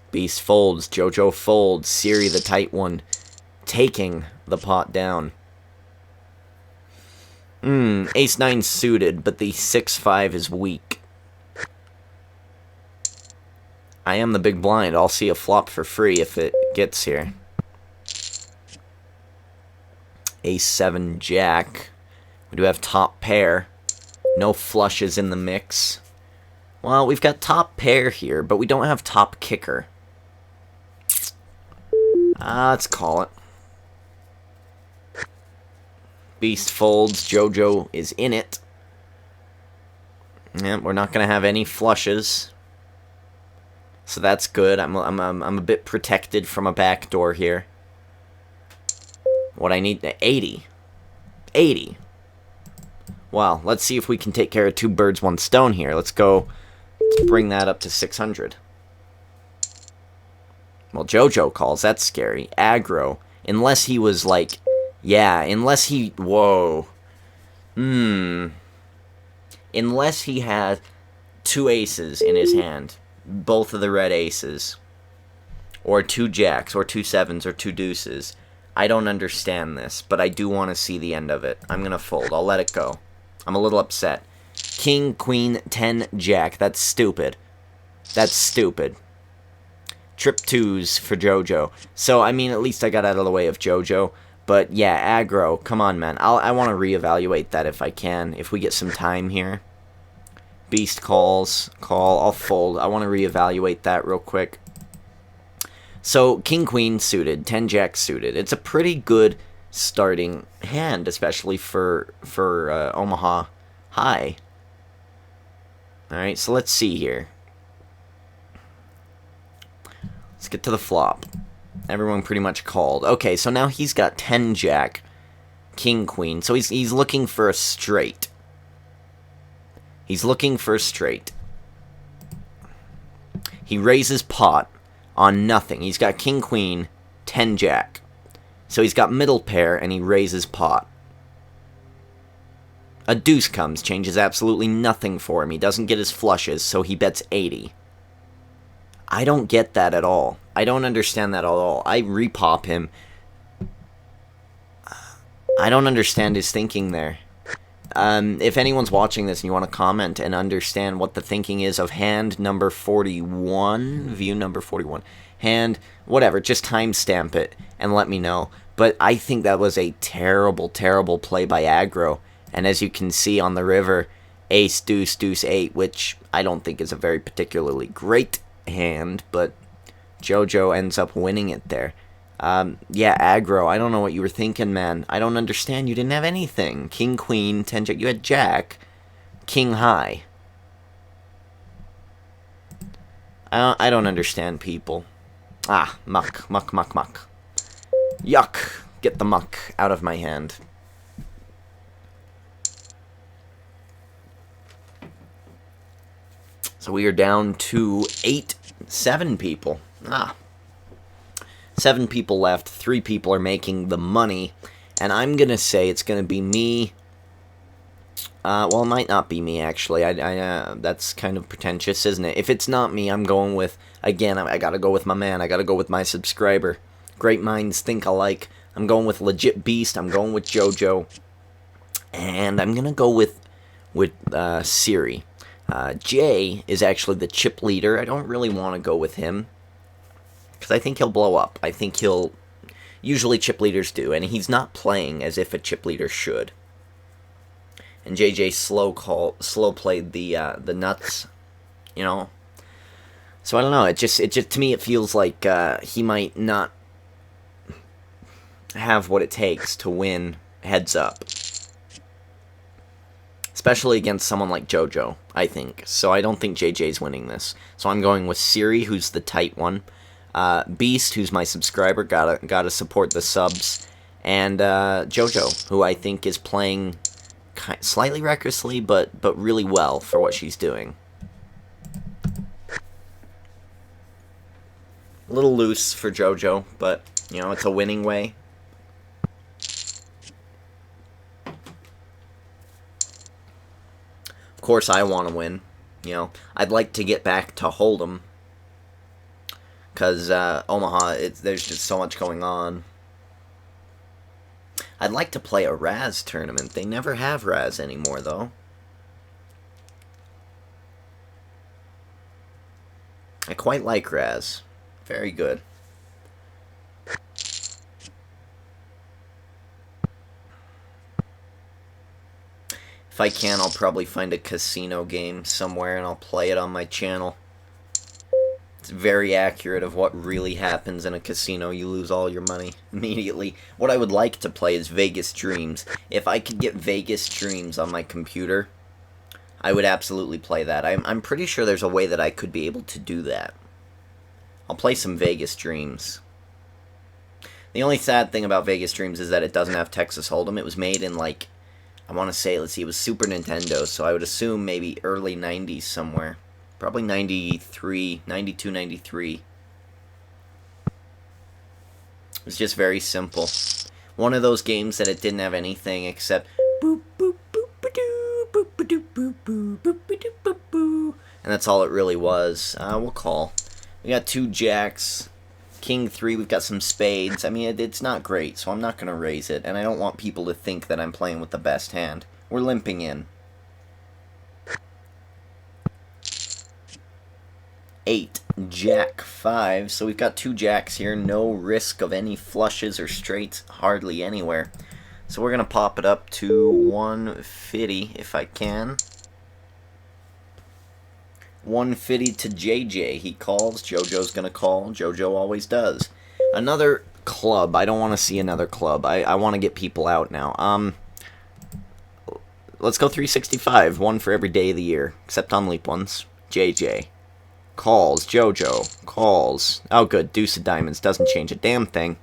Beast folds. JoJo folds. Siri, the tight one, taking the pot down. Ace-9 suited, but the 6-5 is weak. I am the big blind. I'll see a flop for free if it gets here. Ace-7 jack. We do have top pair. No flushes in the mix. Well, we've got top pair here, but we don't have top kicker. Let's call it. Beast folds. JoJo is in it. Yeah, we're not going to have any flushes. So that's good. I'm a bit protected from a backdoor here. What I need, 80. 80. Well, let's see if we can take care of 2 birds, 1 stone here. Let's bring that up to 600. Well, JoJo calls. That's scary. Aggro. Unless he was like, yeah, unless he, whoa. Unless he had 2 aces in his hand. Both of the red aces. Or 2 jacks, or 2 sevens, or 2 deuces. I don't understand this, but I do want to see the end of it. I'm going to fold. I'll let it go. I'm a little upset. King, queen, 10, jack. That's stupid. That's stupid. Trip 2s for JoJo. So, I mean, at least I got out of the way of JoJo. But, yeah, aggro. Come on, man. I want to reevaluate that if I can. If we get some time here. Beast calls. Call. I'll fold. I want to reevaluate that real quick. So, King, Queen suited, 10 Jack suited. It's a pretty good starting hand, especially for Omaha High. Alright, so let's see here. Let's get to the flop. Everyone pretty much called. Okay, so now he's got 10 Jack, King, Queen. So he's looking for a straight. He's looking for a straight. He raises pot on nothing. He's got King, Queen, 10 Jack. So he's got middle pair, and he raises pot. A deuce comes, changes absolutely nothing for him. He doesn't get his flushes, so he bets 80. I don't get that at all. I don't understand that at all. I repop him. I don't understand his thinking there. If anyone's watching this and you want to comment and understand what the thinking is of hand number 41, view number 41, hand, whatever, just timestamp it and let me know. But I think that was a terrible, terrible play by aggro. And as you can see on the river, ace, deuce, deuce, 8, which I don't think is a very particularly great hand, but JoJo ends up winning it there. Yeah, aggro, I don't know what you were thinking, man. I don't understand. You didn't have anything. King, queen, 10 jack. You had jack. King high. I don't understand people. Ah, muck, muck, muck, muck. Yuck. Get the muck out of my hand. So we are down to 7 people. 7 people left. 3 people are making the money. And I'm going to say it's going to be me, Well, it might not be me, actually. That's kind of pretentious, isn't it? If it's not me, I'm going with, again, I gotta go with my man. I gotta go with my subscriber. Great minds think alike. I'm going with Legit Beast. I'm going with JoJo. And I'm gonna go with Siri. Jay is actually the chip leader. I don't really want to go with him, because I think he'll blow up. I think he'll... Usually chip leaders do, and he's not playing as if a chip leader should. And JJ slow played the nuts, you know. So I don't know. It just to me it feels like he might not have what it takes to win heads up, especially against someone like JoJo. I think so. I don't think JJ's winning this. So I'm going with Siri, who's the tight one. Beast, who's my subscriber, gotta support the subs, and JoJo, who I think is playing slightly recklessly, but really well for what she's doing. A little loose for JoJo, but you know, it's a winning way. Of course, I want to win. You know, I'd like to get back to Hold'em, because Omaha, there's just so much going on. I'd like to play a Raz tournament. They never have Raz anymore, though. I quite like Raz. Very good. If I can, I'll probably find a casino game somewhere and I'll play it on my channel. It's very accurate of what really happens in a casino. You lose all your money immediately. What I would like to play is Vegas Dreams. If I could get Vegas Dreams on my computer, I would absolutely play that. I'm pretty sure there's a way that I could be able to do that. I'll play some Vegas Dreams. The only sad thing about Vegas Dreams is that it doesn't have Texas Hold'em. It was made in, like, I want to say, let's see, it was Super Nintendo, so I would assume maybe early 90s somewhere. Probably 93, 92, 93. It was just very simple. One of those games that it didn't have anything except boop boop boop ba-doo, boop ba-doo, boop boop boop ba-doo, boop boo. And that's all it really was. We'll call. We got 2 jacks. King 3, we've got some spades. I mean, it's not great, so I'm not going to raise it. And I don't want people to think that I'm playing with the best hand. We're limping in. 8, Jack 5. So we've got 2 jacks here. No risk of any flushes or straights hardly anywhere. So we're going to pop it up to 150 if I can. 150 to JJ. He calls. JoJo's going to call. JoJo always does. Another club. I don't want to see another club. I want to get people out now. Let's go 365. One for every day of the year. Except on leap ones. JJ. Calls. JoJo. Calls. Oh, good. Deuce of diamonds. Doesn't change a damn thing.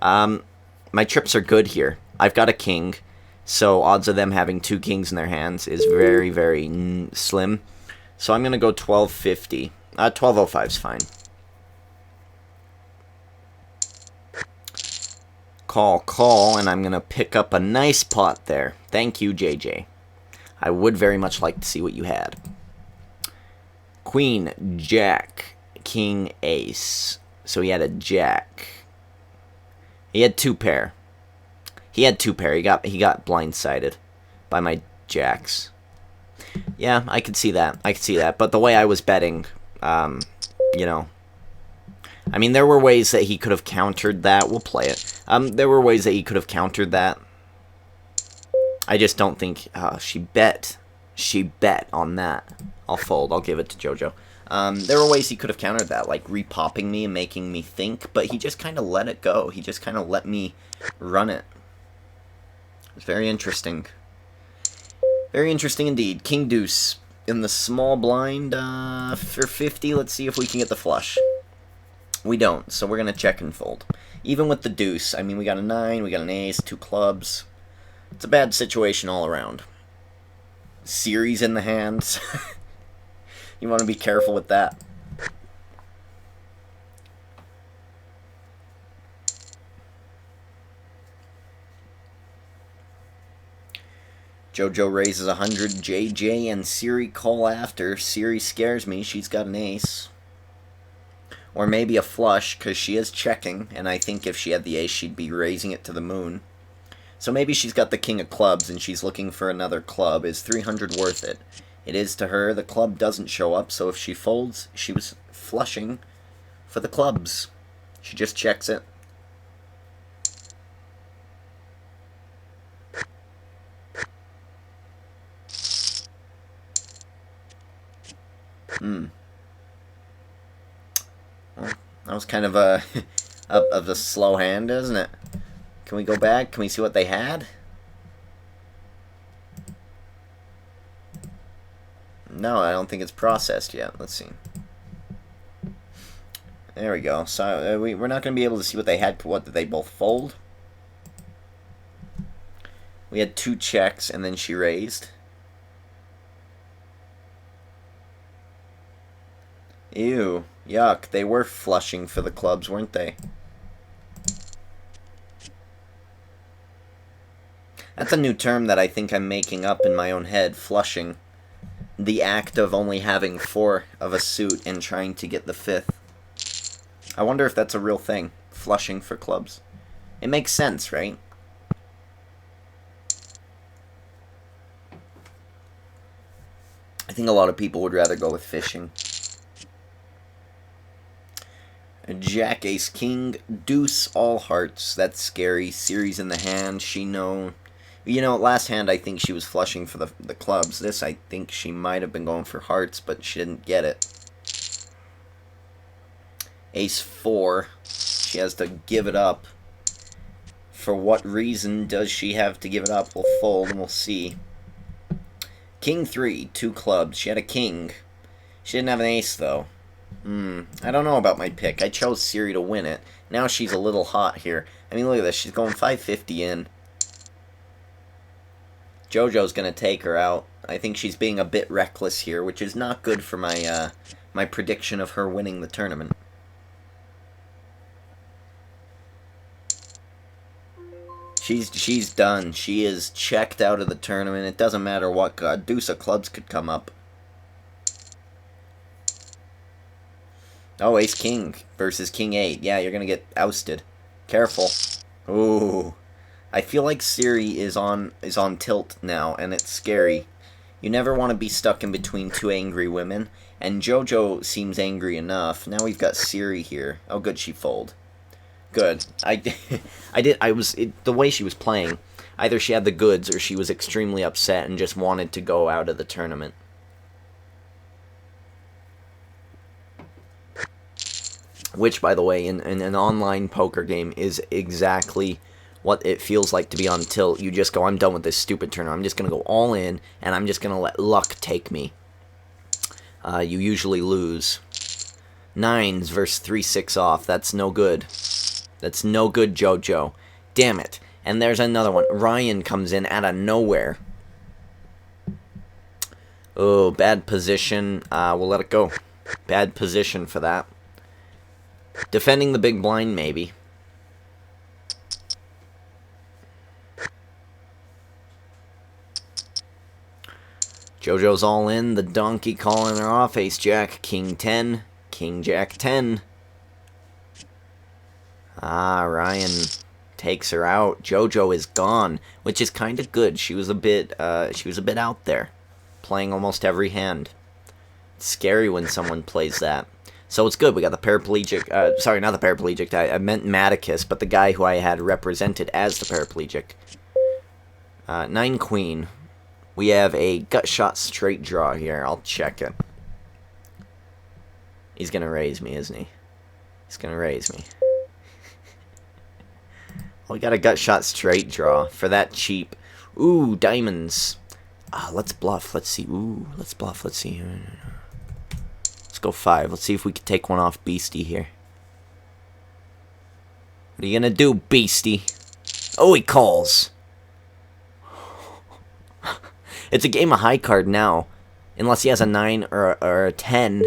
My trips are good here. I've got a king. So odds of them having 2 kings in their hands is very, very slim. So I'm going to go 1250. 1205 is fine. Call, and I'm going to pick up a nice pot there. Thank you, JJ. I would very much like to see what you had. Queen, Jack, King, Ace. So he had a Jack. He had 2 pair. He had 2 pair. He got blindsided by my Jacks. Yeah, I could see that. I could see that. But the way I was betting, you know, I mean, there were ways that he could have countered that. We'll play it. There were ways that he could have countered that. I just don't think... she bet. She bet on that. I'll fold. I'll give it to JoJo. There were ways he could have countered that, like repopping me and making me think, but he just kind of let it go. He just kind of let me run it. It's very interesting. Very interesting indeed. King Deuce in the small blind for 50. Let's see if we can get the flush. We don't, so we're going to check and fold. Even with the deuce, I mean, we got a 9, we got an ace, 2 clubs. It's a bad situation all around. Series in the hands. You want to be careful with that. JoJo raises 100. JJ and Siri call after. Siri scares me. She's got an ace. Or maybe a flush, because she is checking, and I think if she had the ace, she'd be raising it to the moon. So maybe she's got the king of clubs, and she's looking for another club. Is 300 worth it? It is to her. The club doesn't show up, so if she folds, she was flushing for the clubs. She just checks it. Well, that was kind of a of a slow hand, isn't it? Can we go back? Can we see what they had? No, I don't think it's processed yet. Let's see. There we go. So we're not going to be able to see what they had. What, did they both fold? We had 2 checks, and then she raised. Ew. Yuck. They were flushing for the clubs, weren't they? That's a new term that I think I'm making up in my own head. Flushing. The act of only having 4 of a suit and trying to get the 5th. I wonder if that's a real thing. Flushing for clubs. It makes sense, right? I think a lot of people would rather go with fishing. Jack, ace, king, deuce, all hearts. That's scary. Series in the hand. She know. You know, last hand I think she was flushing for the clubs. This I think she might have been going for hearts, but she didn't get it. Ace 4. She has to give it up. For what reason does she have to give it up? We'll fold and we'll see. King 3, 2 clubs. She had a king. She didn't have an ace, though. I don't know about my pick. I chose Siri to win it. Now she's a little hot here. I mean, look at this. She's going 550 in. JoJo's going to take her out. I think she's being a bit reckless here, which is not good for my my prediction of her winning the tournament. She's done. She is checked out of the tournament. It doesn't matter what deuce of clubs could come up. Oh, ace king versus king 8. Yeah, you're going to get ousted. Careful. Ooh. I feel like Siri is on tilt now, and it's scary. You never want to be stuck in between 2 angry women, and JoJo seems angry enough. Now we've got Siri here. Oh, good, she fold. Good. The way she was playing, either she had the goods or she was extremely upset and just wanted to go out of the tournament. Which, by the way, in an online poker game is exactly what it feels like to be on tilt. You just go, I'm done with this stupid tournament. I'm just going to go all in, and I'm just going to let luck take me. You usually lose. 9s versus 3-6 off. That's no good. That's no good, JoJo. Damn it. And there's another one. Ryan comes in out of nowhere. Oh, bad position. We'll let it go. Bad position for that. Defending the big blind, maybe. JoJo's all in. The donkey calling her off. Ace Jack, King 10. King Jack 10. Ryan takes her out. JoJo is gone, which is kind of good. She was a bit out there, playing almost every hand. It's scary when someone plays that. So it's good. We got the paraplegic. Sorry, not the paraplegic. I meant Maticus, but the guy who I had represented as the paraplegic. 9 queen. We have a gut shot straight draw here. I'll check it. He's gonna raise me, isn't he? He's gonna raise me. We got a gut shot straight draw for that cheap. Ooh, diamonds. Let's bluff. Let's see. Ooh, let's bluff. Let's see. Let's go 5. Let's see if we can take one off Beastie here. What are you gonna do, Beastie? Oh, he calls. It's a game of high card now. Unless he has a 9 or a 10.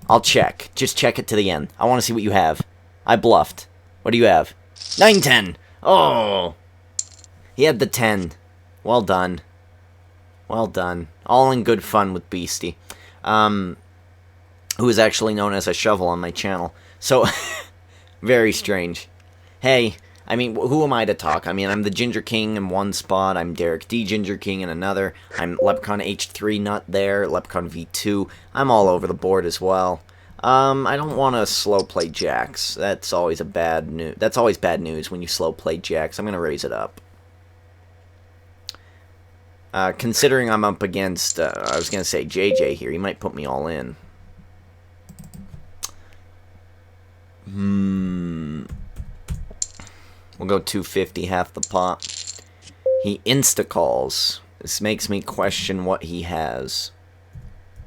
I'll check. Just check it to the end. I want to see what you have. I bluffed. What do you have? 9-10. Oh. He had the 10. Well done. Well done. All in good fun with Beastie. Who is actually known as a shovel on my channel. So, very strange. Hey, I mean, who am I to talk? I mean, I'm the Ginger King in one spot, I'm Derek D. Ginger King in another, I'm Leprechaun H3 Nut there, Leprechaun V2, I'm all over the board as well. I don't want to slow play Jax. That's always bad news when you slow play Jax. I'm going to raise it up. Considering I'm up against, I was going to say JJ here, he might put me all in. We'll go 250, half the pot. He insta-calls. This makes me question what he has.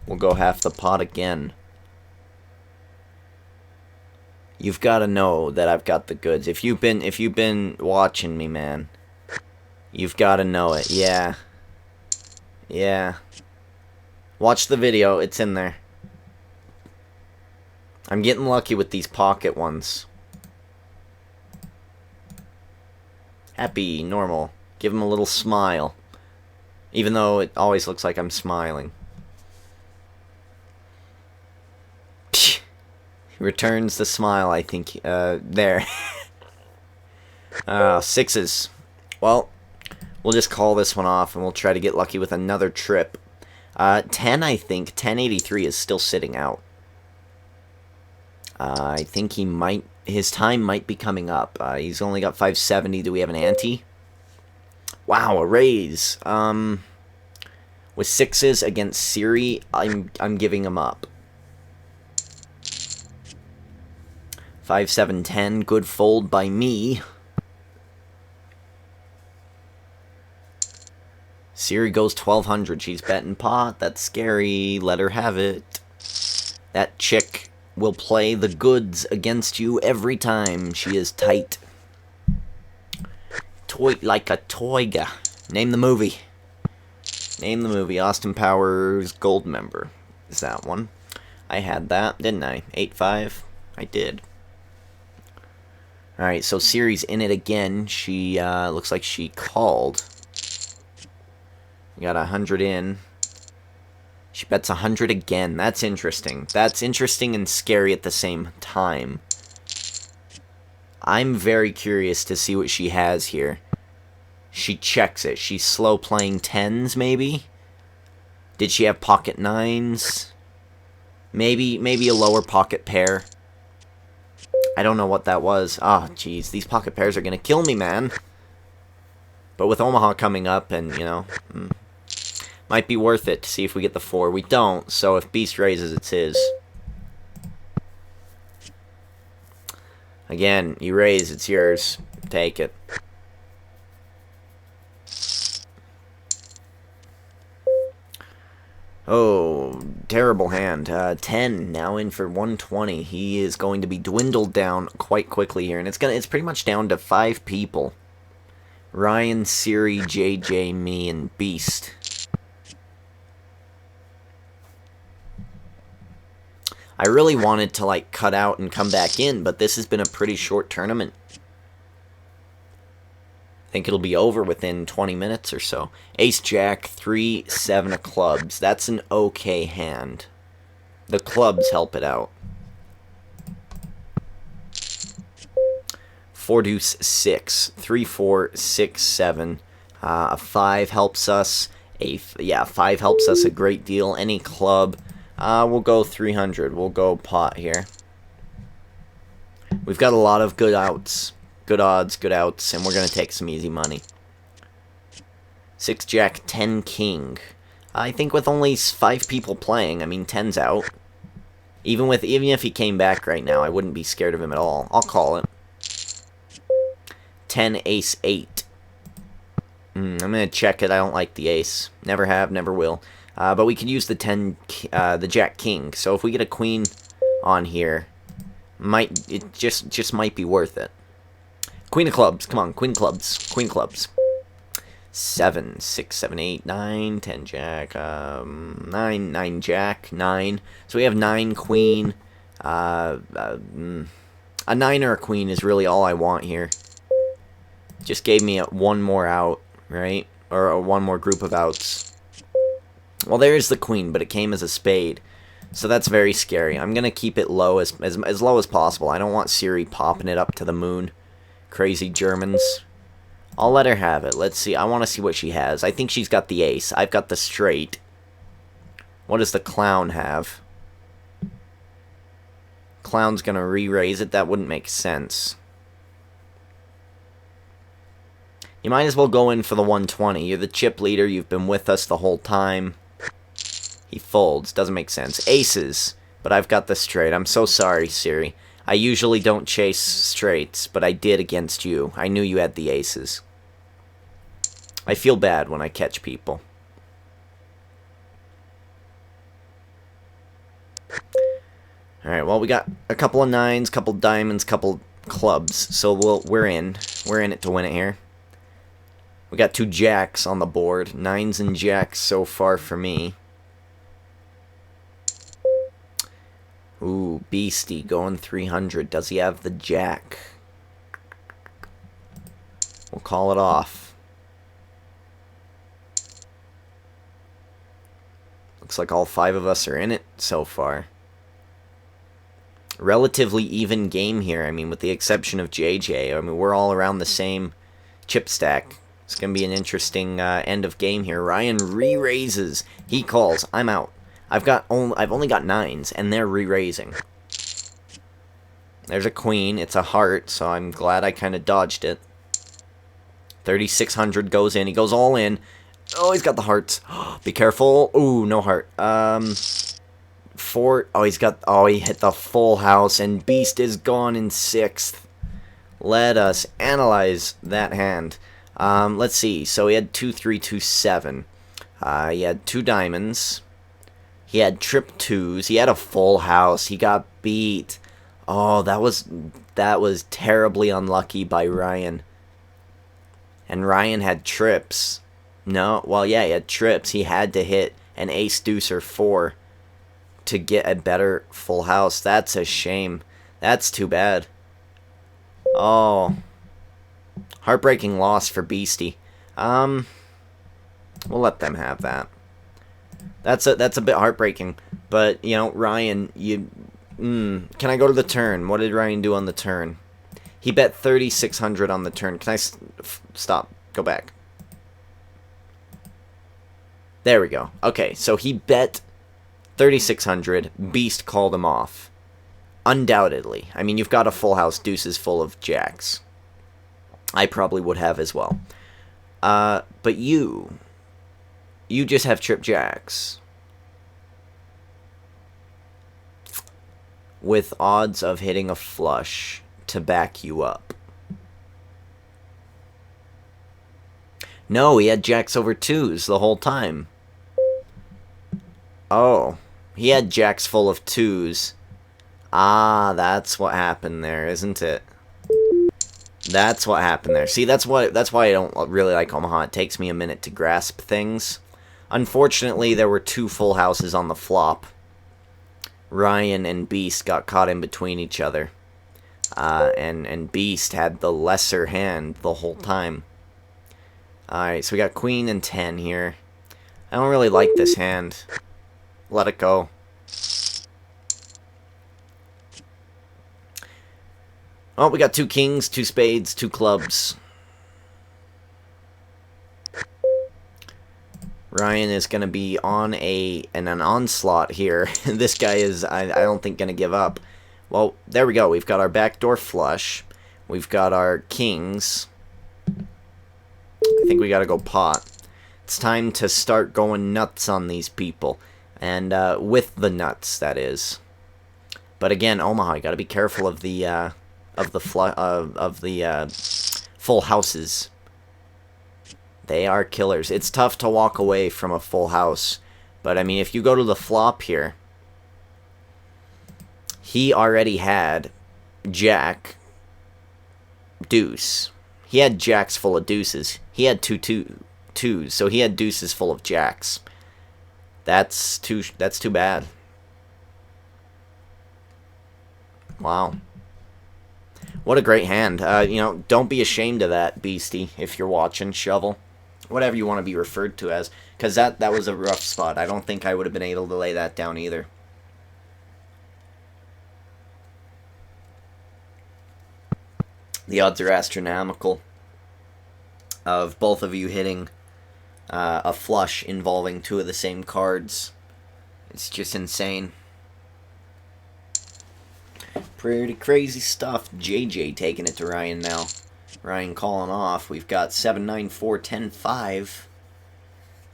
We'll go half the pot again. You've got to know that I've got the goods. If you've been watching me, man, you've got to know it. Yeah. Yeah. Watch the video. It's in there. I'm getting lucky with these pocket ones. Happy, normal. Give him a little smile. Even though it always looks like I'm smiling. Returns the smile, I think. There. Sixes. Well, we'll just call this one off, and we'll try to get lucky with another trip. 10, I think. 1083 is still sitting out. I think he might... His time might be coming up. He's only got 570. Do we have an ante? Wow, a raise. With sixes against Siri, I'm giving him up. 5, 7, 10. Good fold by me. Siri goes 1200. She's betting pot. That's scary. Let her have it. That chick will play the goods against you every time. She is tight. Toy like a toyga. Name the movie. Name the movie. Austin Powers Gold Member. Is that one? I had that, didn't I? 8-5. I did. Alright, so Siri's in it again. She, looks like she called. We got 100 in. She bets 100 again. That's interesting. That's interesting and scary at the same time. I'm very curious to see what she has here. She checks it. She's slow playing 10s, maybe? Did she have pocket 9s? Maybe a lower pocket pair. I don't know what that was. Oh, jeez. These pocket pairs are going to kill me, man. But with Omaha coming up and, you know... might be worth it to see if we get the 4. We don't, so if Beast raises, it's his. Again, you raise, it's yours. Take it. Oh, terrible hand. 10, now in for 120. He is going to be dwindled down quite quickly here, and it's pretty much down to 5 people. Ryan, Siri, JJ, me, and Beast. I really wanted to, like, cut out and come back in, but this has been a pretty short tournament. I think it'll be over within 20 minutes or so. Ace-Jack, 3, 7 of clubs. That's an okay hand. The clubs help it out. 4 deuce 6. 3, 4, 6, 7. A 5 helps us. 5 helps us a great deal. Any club... we'll go 300. We'll go pot here. We've got a lot of good outs. Good odds, good outs, and we're going to take some easy money. 6 Jack, 10 King. I think with only 5 people playing, I mean, 10's out. Even if he came back right now, I wouldn't be scared of him at all. I'll call it. 10 Ace 8. I'm going to check it. I don't like the ace. Never have, never will. But we could use the the Jack King. So if we get a queen on here, it just might be worth it. Queen of clubs, come on, queen clubs, queen clubs. 7, 6, 7, 8, 9, 10 Jack, 9 Jack, 9. So we have 9 queen. A 9 or a queen is really all I want here. Just gave me one more out, right? or one more group of outs. Well, there's the queen, but it came as a spade. So that's very scary. I'm going to keep it low as low as possible. I don't want Siri popping it up to the moon. Crazy Germans. I'll let her have it. Let's see. I want to see what she has. I think she's got the ace. I've got the straight. What does the clown have? Clown's going to re-raise it. That wouldn't make sense. You might as well go in for the 120. You're the chip leader. You've been with us the whole time. He folds. Doesn't make sense. Aces. But I've got the straight. I'm so sorry, Siri. I usually don't chase straights, but I did against you. I knew you had the aces. I feel bad when I catch people. Alright, well, we got a couple of nines, couple diamonds, couple clubs. So we're in. We're in it to win it here. We got 2 jacks on the board. Nines and jacks so far for me. Ooh, Beastie going 300. Does he have the jack? We'll call it off. Looks like all 5 of us are in it so far. Relatively even game here. I mean, with the exception of JJ. I mean, we're all around the same chip stack. It's going to be an interesting end of game here. Ryan re-raises. He calls. I'm out. I've only got 9s, and they're re-raising. There's a queen. It's a heart, so I'm glad I kind of dodged it. 3,600 goes in. He goes all in. Oh, he's got the hearts. Be careful. Ooh, no heart. 4. Oh, he hit the full house, and Beast is gone in 6th. Let us analyze that hand. Let's see. So he had 2, 3, 2, 7. He had 2 diamonds. He had trip 2s. He had a full house. He got beat. Oh, that was terribly unlucky by Ryan. And Ryan had trips. No, well, yeah, he had trips. He had to hit an ace, deuce, or 4 to get a better full house. That's a shame. That's too bad. Oh. Heartbreaking loss for Beastie. We'll let them have that. That's a bit heartbreaking. But, you know, Ryan, can I go to the turn? What did Ryan do on the turn? He bet 3,600 on the turn. Can I stop? Go back. There we go. Okay, so he bet 3,600. Beast called him off. Undoubtedly. I mean, you've got a full house. Deuces full of jacks. I probably would have as well. But you just have trip jacks. With odds of hitting a flush to back you up. No, he had jacks over 2s the whole time. Oh, he had jacks full of 2s. Ah, that's what happened there, isn't it? That's what happened there. See, that's why I don't really like Omaha. It takes me a minute to grasp things. Unfortunately, there were 2 full houses on the flop. Ryan and Beast got caught in between each other. And Beast had the lesser hand the whole time. Alright, so we got Queen and 10 here. I don't really like this hand. Let it go. Oh, we got 2 kings, 2 spades, 2 clubs. Ryan is going to be on an onslaught here. This guy is, I don't think, going to give up. Well, there we go. We've got our backdoor flush. We've got our kings. I think we got to go pot. It's time to start going nuts on these people. And with the nuts, that is. But again, Omaha, you got to be careful of the full houses. They are killers. It's tough to walk away from a full house. But, I mean, if you go to the flop here, he already had jack, deuce. He had jacks full of deuces. He had twos, so he had deuces full of jacks. That's too bad. Wow. What a great hand. You know, don't be ashamed of that, Beastie, if you're watching, Shovel. Whatever you want to be referred to as. Because that was a rough spot. I don't think I would have been able to lay that down either. The odds are astronomical of both of you hitting a flush involving two of the same cards. It's just insane. Pretty crazy stuff. JJ taking it to Ryan now. Ryan calling off. We've got 7, 9, 4, 10, 5.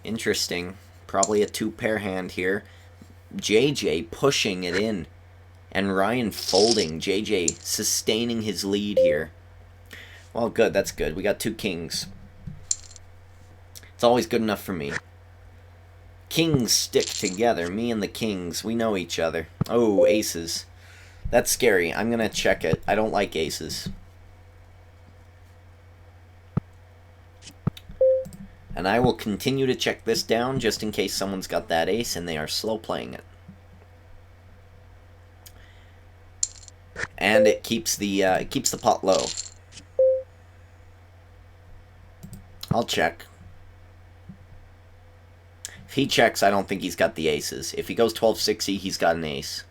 Interesting. Probably a two-pair hand here. JJ pushing it in. And Ryan folding. JJ sustaining his lead here. Well, good. That's good. We got two kings. It's always good enough for me. Kings stick together. Me and the kings. We know each other. Oh, aces. That's scary. I'm going to check it. I don't like aces. And I will continue to check this down just in case someone's got that ace and they are slow playing it. And it keeps the pot low. I'll check. If he checks, I don't think he's got the aces. If he goes 12-60, he's got an ace.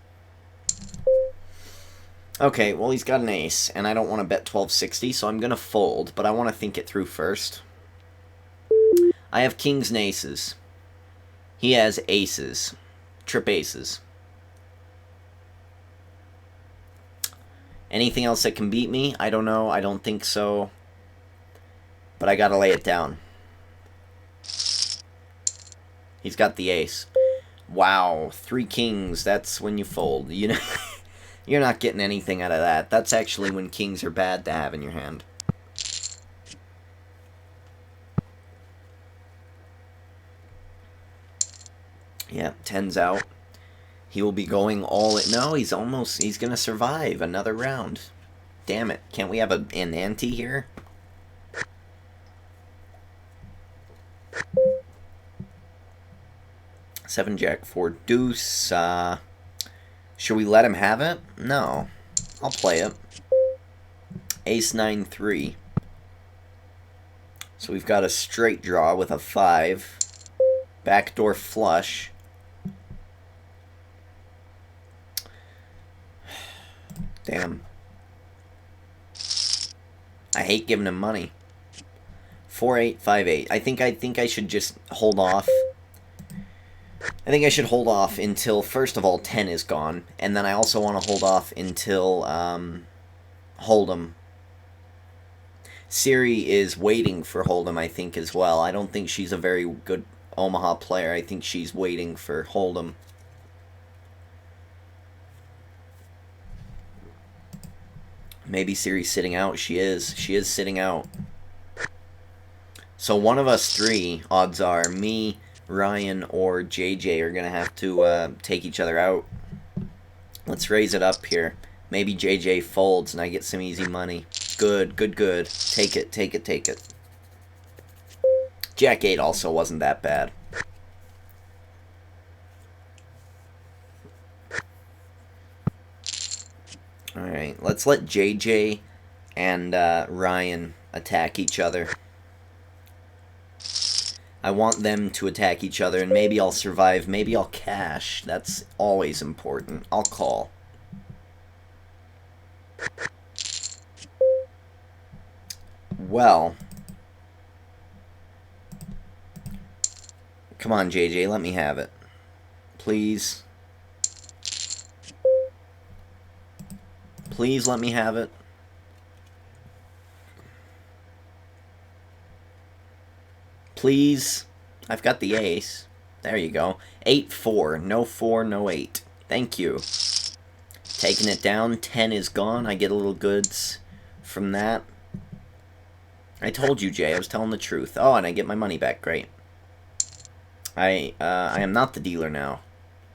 Okay, well, he's got an ace, and I don't want to bet 12-60, so I'm going to fold, but I want to think it through first. I have kings and aces. He has aces. Trip aces. Anything else that can beat me? I don't know. I don't think so. But I gotta lay it down. He's got the ace. Wow, 3 kings. That's when you fold. You know, you're not getting anything out of that. That's actually when kings are bad to have in your hand. Yeah, 10's out. He will be going all in. No, he's going to survive another round. Damn it. Can't we have an ante here? Seven, jack, 4, deuce. Should we let him have it? No. I'll play it. Ace, 9, 3. So we've got a straight draw with a 5. Backdoor flush. Damn. I hate giving him money. 4, 8, 5, 8. I think I should just hold off. I think I should hold off until, first of all, 10 is gone. And then I also want to hold off until Hold'em. Siri is waiting for Hold'em, I think, as well. I don't think she's a very good Omaha player. I think she's waiting for Hold'em. Maybe Siri's sitting out. She is. She is sitting out. So one of us three, odds are, me, Ryan, or JJ are going to have to take each other out. Let's raise it up here. Maybe JJ folds and I get some easy money. Good, good, good. Take it, take it, take it. Jack 8 also wasn't that bad. Alright, let's let JJ and Ryan attack each other. I want them to attack each other, and maybe I'll survive. Maybe I'll cash. That's always important. I'll call. Well. Come on, JJ, let me have it. Please. Please let me have it. Please. I've got the ace. There you go. 8-4. No 4, no 8. Thank you. Taking it down. 10 is gone. I get a little goods from that. I told you, Jay. I was telling the truth. Oh, and I get my money back. Great. I am not the dealer now.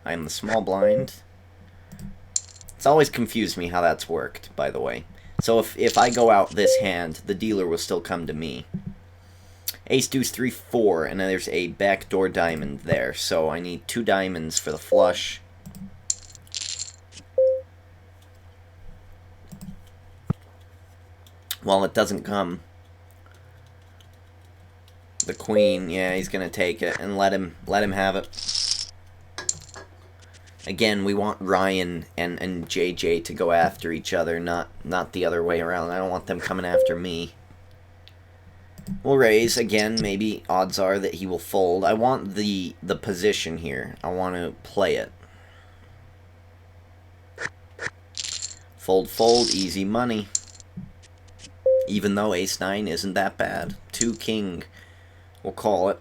I am the small blind. It's always confused me how that's worked, by the way. So if I go out this hand, the dealer will still come to me. Ace, deuce, 3, 4, and then there's a backdoor diamond there. So I need 2 diamonds for the flush. Well, it doesn't come. the queen. Yeah, he's gonna take it and let him have it. Again, we want Ryan and JJ to go after each other, not the other way around. I don't want them coming after me. We'll raise again. Maybe odds are that he will fold. I want the position here. I want to play it. Fold, fold, easy money. Even though ace-9 isn't that bad. 2-king, we'll call it.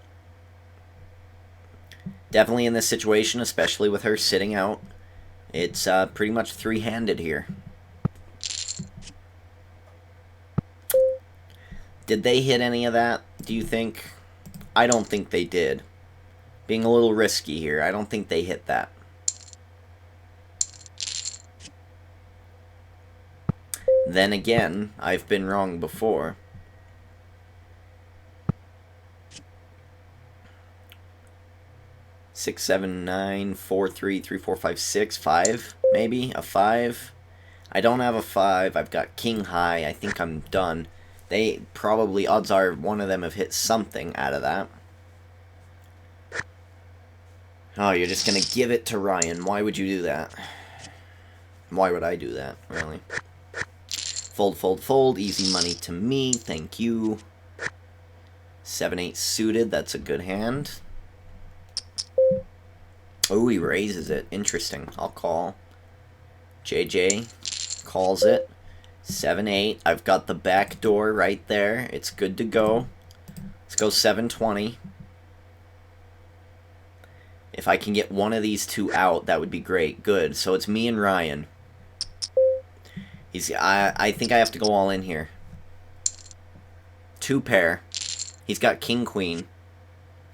Definitely in this situation, especially with her sitting out, it's pretty much three-handed here. Did they hit any of that, do you think? I don't think they did. Being a little risky here, I don't think they hit that. Then again, I've been wrong before. Six, seven, nine, 4, 3, 3, 4, 5, 6, 5, maybe a 5. I don't have a 5. I've got king high. I think I'm done. They probably, odds are, one of them have hit something out of that. Oh, you're just gonna give it to Ryan. Why would you do that? Why would I do that, really? Fold, fold, fold. Easy money to me. Thank you. 7-8 suited. That's a good hand. Oh, he raises it. Interesting. I'll call. JJ calls it. 7-8. I've got the back door right there. It's good to go. Let's go 7-20. If I can get one of these two out, that would be great. Good. So it's me and Ryan. I think I have to go all in here. 2 pair. He's got king, queen.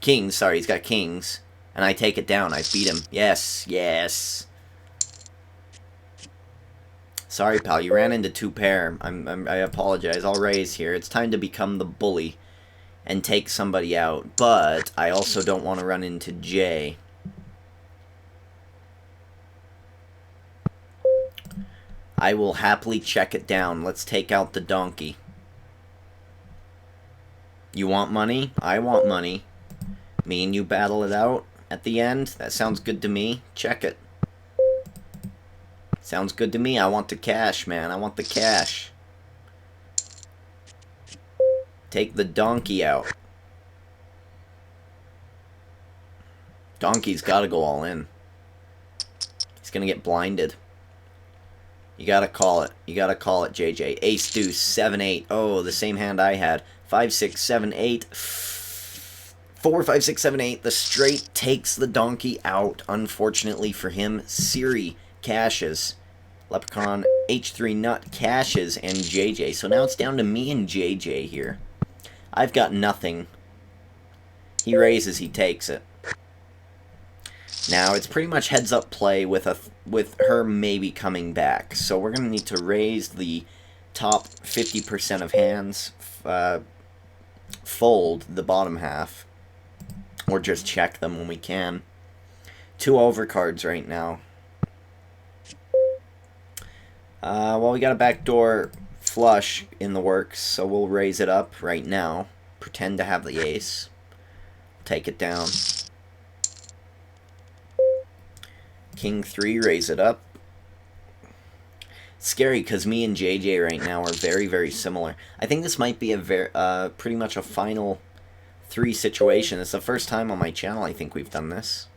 Kings, sorry, he's got kings. And I take it down. I beat him. Yes, yes. Sorry, pal, you ran into 2 pair. I apologize. I'll raise here. It's time to become the bully and take somebody out. But I also don't want to run into Jay. I will happily check it down. Let's take out the donkey. You want money? I want money. Me and you battle it out at the end? That sounds good to me. Check it. Sounds good to me. I want the cash, man. I want the cash. Take the donkey out. Donkey's gotta go all in. He's gonna get blinded. You gotta call it. You gotta call it, JJ. Ace, deuce, 7-8. Oh, the same hand I had. 5, 6, 7, 8. 4, 5, 6, 7, 8. The straight takes the donkey out. Unfortunately for him, Siri cashes. Leprechaun, H3 nut cashes, and JJ. So now it's down to me and JJ here. I've got nothing. He raises, he takes it. Now, it's pretty much heads-up play with her maybe coming back. So we're going to need to raise the top 50% of hands, fold the bottom half, or just check them when we can. 2 overcards right now. Well, we got a backdoor flush in the works, so we'll raise it up right now. Pretend to have the ace. Take it down. King 3, raise it up. Scary, because me and JJ right now are very, very similar. I think this might be a pretty much a final 3 situation. It's the first time on my channel I think we've done this.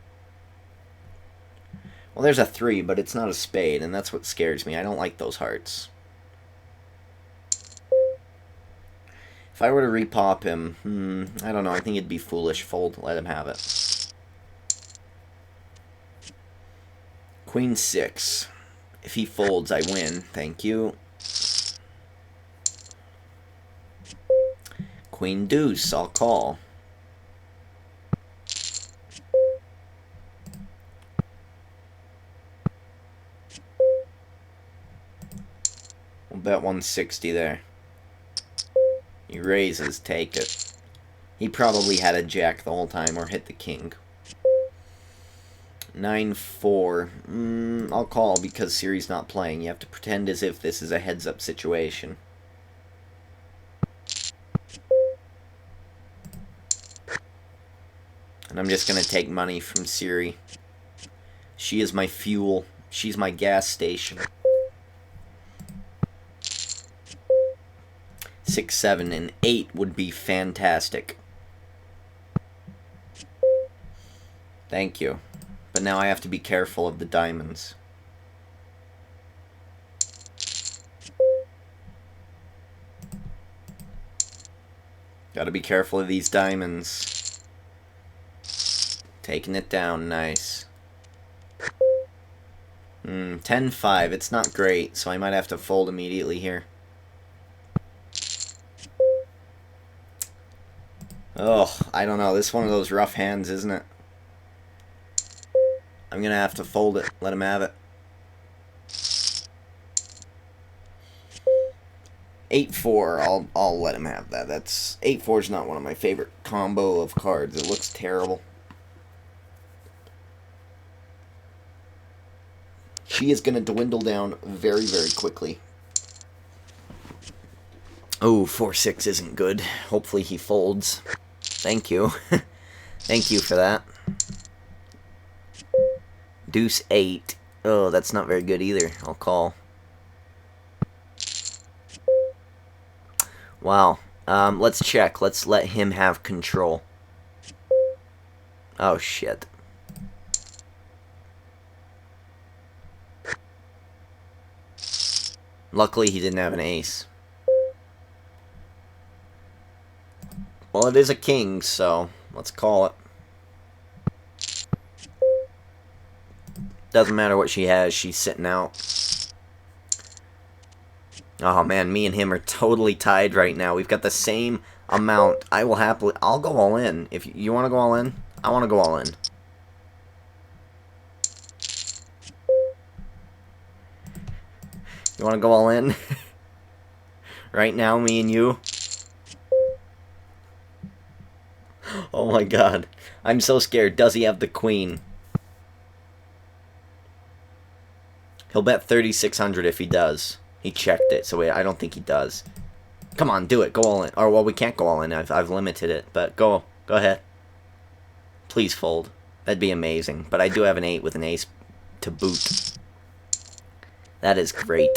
Well, there's a 3, but it's not a spade, and that's what scares me. I don't like those hearts. If I were to repop him, I don't know. I think it'd be foolish. Fold, let him have it. Queen 6. If he folds, I win. Thank you. Queen deuce, I'll call. We'll bet 160 there. He raises, take it. He probably had a jack the whole time or hit the king. 9-4. I'll call because Siri's not playing. You have to pretend as if this is a heads-up situation. And I'm just going to take money from Siri. She is my fuel. She's my gas station. 6, 7, and 8 would be fantastic. Thank you. But now I have to be careful of the diamonds. Gotta be careful of these diamonds. Taking it down, nice. 10-5, it's not great, so I might have to fold immediately here. Oh, I don't know, this is one of those rough hands, isn't it? I'm gonna have to fold it, let him have it. 8-4, I'll let him have that. That's 8-4 is not one of my favorite combo of cards. It looks terrible. She is going to dwindle down very, very quickly. Oh, 4-6 isn't good. Hopefully he folds. Thank you. Thank you for that. Deuce 8. Oh, that's not very good either. I'll call. Wow. Let's check. Let's let him have control. Oh, shit. Luckily, he didn't have an ace. Well, it is a king, so let's call it. Doesn't matter what she has, she's sitting out. Oh man, me and him are totally tied right now. We've got the same amount. I'll go all in. If you want to go all in, I want to go all in. You want to go all in? Right now, me and you? Oh my god. I'm so scared. Does he have the queen? He'll bet 3,600 if he does. He checked it, so I don't think he does. Come on, do it. Go all in. Or, well, we can't go all in. I've limited it, but go ahead. Please fold. That'd be amazing. But I do have an 8 with an ace to boot. That is great.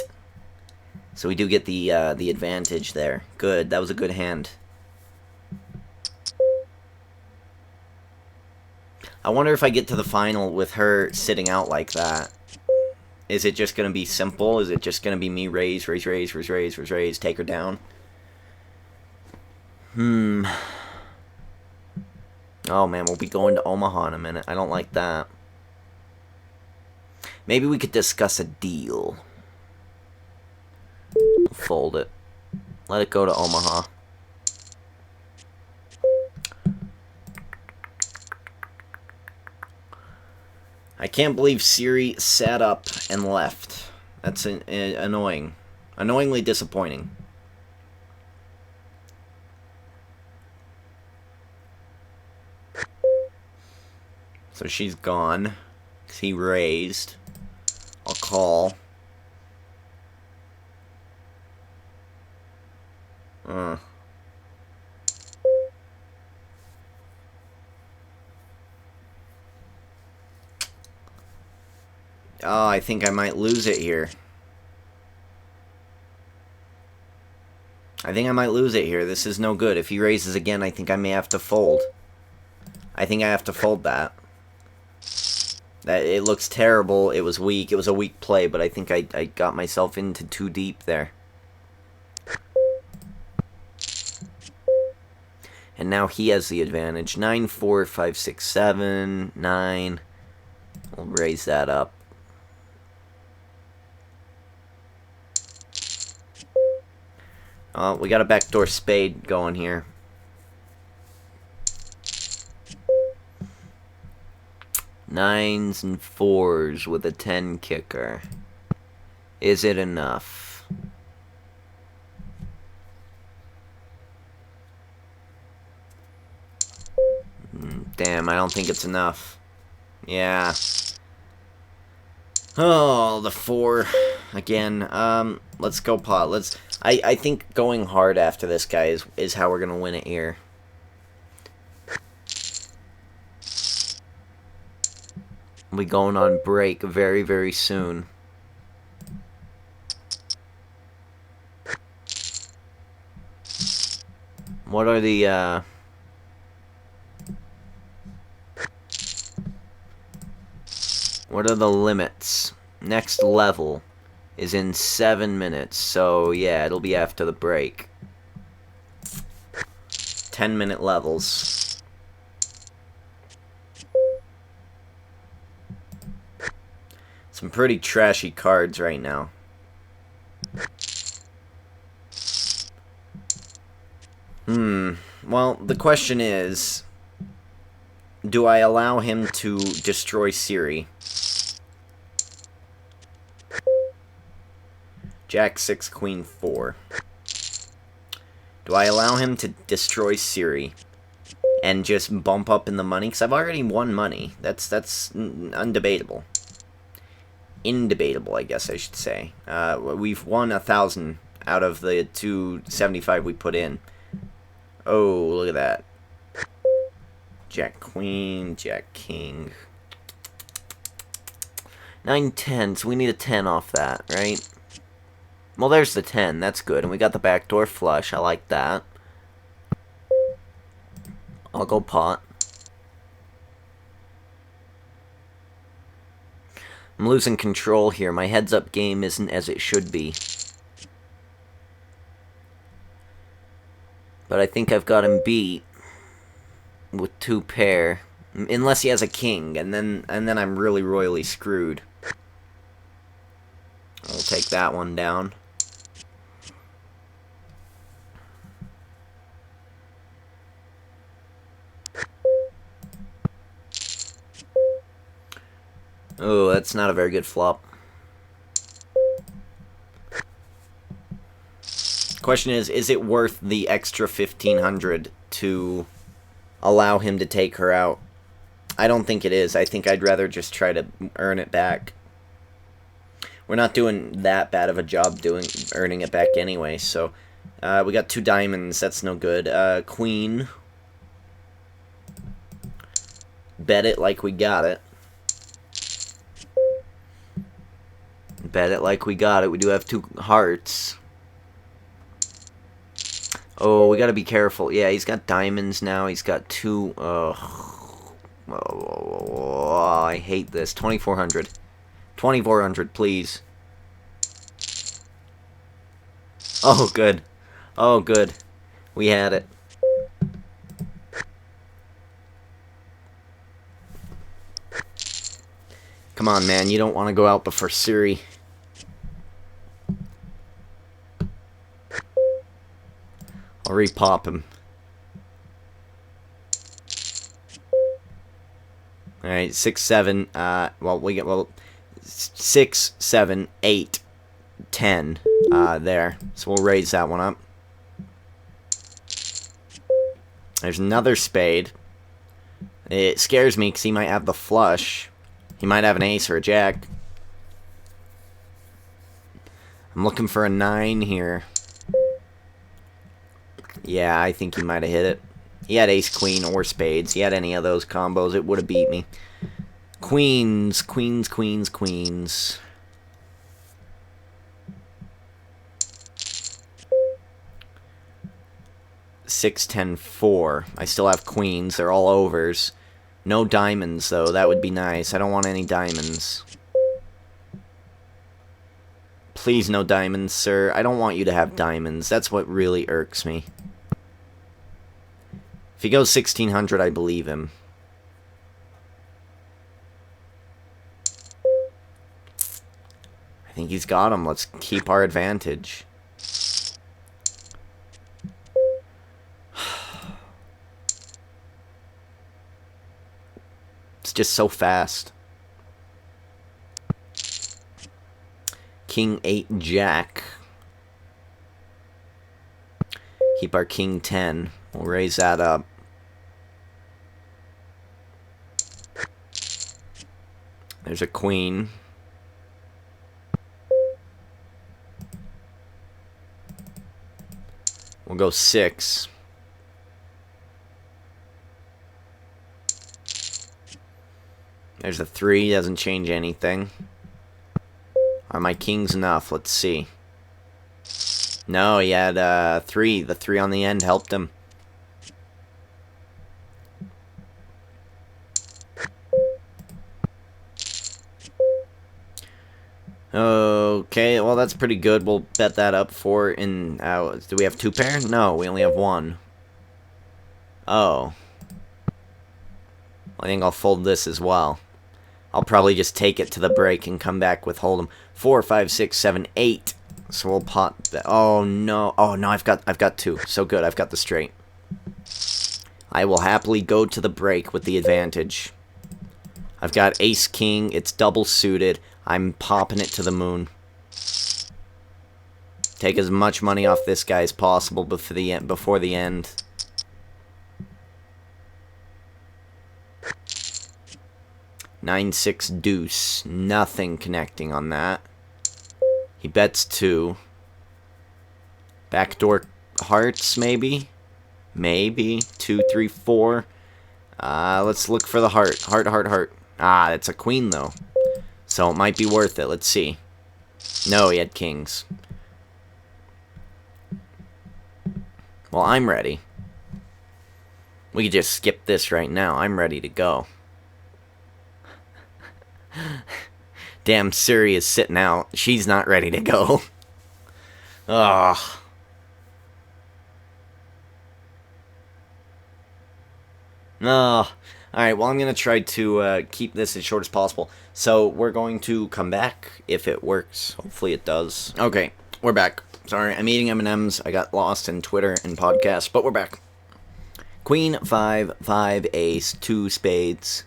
So we do get the advantage there. Good. That was a good hand. I wonder if I get to the final with her sitting out like that. Is it just going to be simple? Is it just going to be me raise, take her down? Oh man, we'll be going to Omaha in a minute. I don't like that. Maybe we could discuss a deal. Fold it. Let it go to Omaha. I can't believe Siri sat up and left. That's annoying. Annoyingly disappointing. So she's gone. 'Cause he raised. I'll call. Oh, I think I might lose it here. This is no good. If he raises again, I think I may have to fold. I think I have to fold that. It looks terrible. It was weak. It was a weak play, but I think I got myself into too deep there. And now he has the advantage. 9, 4, 5, 6, 7, 9. We'll raise that up. We got a backdoor spade going here. Nines and 4s with a 10 kicker. Is it enough? Damn, I don't think it's enough. Yeah. Oh, the 4 again. Let's go pot. I think going hard after this guy is how we're gonna win it here. We'll be going on break very, very soon. What are the, what are the limits? Next level is in 7 minutes, so yeah, it'll be after the break. 10-minute levels. Some pretty trashy cards right now. Well, the question is, do I allow him to destroy Siri? Jack 6, Queen 4. Do I allow him to destroy Siri and just bump up in the money? Because I've already won money. That's undebatable. Indebatable, I guess I should say. We've won 1,000 out of the 275 we put in. Oh, look at that. Jack Queen, Jack King. 9, 10, so we need a 10 off that, right? Well, there's the 10, that's good. And we got the backdoor flush, I like that. I'll go pot. I'm losing control here. My heads-up game isn't as it should be. But I think I've got him beat with 2 pair. Unless he has a king, and then I'm really royally screwed. I'll take that one down. Oh, that's not a very good flop. Question is it worth the extra 1,500 to allow him to take her out? I don't think it is. I think I'd rather just try to earn it back. We're not doing that bad of a job earning it back anyway, so we got 2 diamonds. That's no good. Queen. Bet it like we got it. Bet it like we got it. We do have 2 hearts. Oh, we gotta be careful. Yeah, he's got diamonds now. He's got 2... Oh, I hate this. 2,400. 2,400, please. Oh, good. Oh, good. We had it. Come on, man. You don't want to go out before Siri. I'll repop him. Alright, 6, 7, well, we get, 6, 7, 8, 10, there. So we'll raise that one up. There's another spade. It scares me because he might have the flush. He might have an ace or a jack. I'm looking for a 9 here. Yeah, I think he might have hit it. He had ace, queen, or spades. He had any of those combos, it would have beat me. Queens, queens, queens, queens. Six, 10, 4. I still have queens. They're all overs. No diamonds, though. That would be nice. I don't want any diamonds. Please, no diamonds, sir. I don't want you to have diamonds. That's what really irks me. If he goes 1,600, I believe him. I think he's got him. Let's keep our advantage. It's just so fast. King 8 Jack. Keep our King 10. We'll raise that up. There's a queen. We'll go 6. There's a 3, doesn't change anything. Are my kings enough? Let's see. No, he had 3. The 3 on the end helped him. Okay, well that's pretty good. We'll bet that up for in... do we have 2 pair? No, we only have 1. Oh. I think I'll fold this as well. I'll probably just take it to the break and come back with hold'em. 4, 5, 6, 7, 8. So we'll pot that. Oh no. Oh no, I've got 2. So good, I've got the straight. I will happily go to the break with the advantage. I've got ace king, it's double suited. I'm popping it to the moon. Take as much money off this guy as possible before the end. Nine, 6, deuce. Nothing connecting on that. He bets 2. Backdoor hearts, maybe? Maybe. 2, 3, 4. Let's look for the heart. Heart, heart, heart. Ah, it's a queen, though. So it might be worth it. Let's see. No, he had kings. Well, I'm ready. We could just skip this right now. I'm ready to go. Damn, Suri is sitting out. She's not ready to go. Ugh. Oh. Alright, well, I'm going to try to keep this as short as possible. So, we're going to come back if it works. Hopefully it does. Okay, we're back. Sorry, I'm eating M&Ms. I got lost in Twitter and podcasts, but we're back. Queen, 5, 5, ace, 2 spades.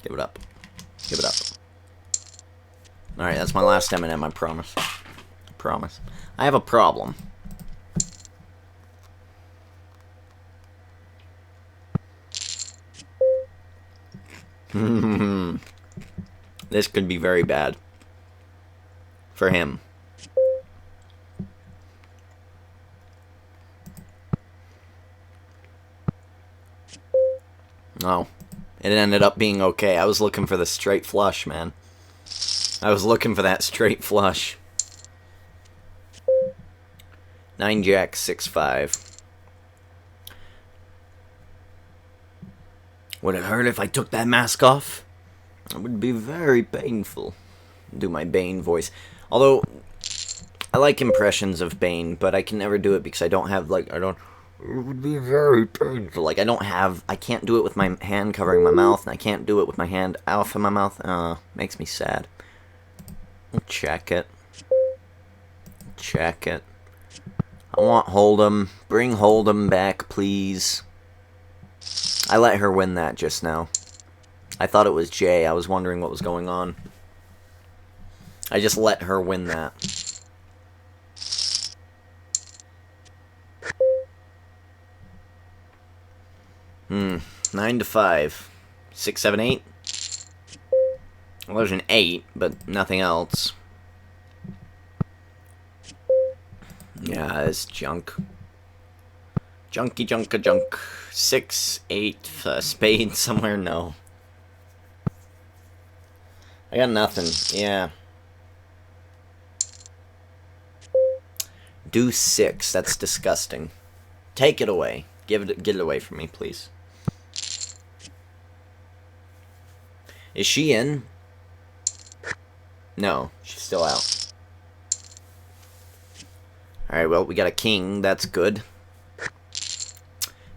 Give it up. Give it up. Alright, that's my last M&M, I promise. I promise. I have a problem. This could be very bad. For him. Oh. It ended up being okay. I was looking for the straight flush, man. I was looking for that straight flush. 9 jack, 6, 5. Would it hurt if I took that mask off? It would be very painful. Do my Bane voice. Although, I like impressions of Bane, but I can never do it because I don't have, like, it would be very painful. Like, I can't do it with my hand covering my mouth, and I can't do it with my hand off of my mouth. Makes me sad. We'll check it. Check it. I want Hold'em. Bring Hold'em back, please. I let her win that just now. I thought it was Jay. I was wondering what was going on. I just let her win that. Hmm. 9 to 5. 6, 7, 8. Well, there's an 8, but nothing else. Yeah, it's junk. Junky junka junk. 6, 8, spade somewhere, no. I got nothing, yeah. Deuce 6, that's disgusting. Take it away. Get it away from me, please. Is she in? No, she's still out. Alright, well, we got a king, that's good.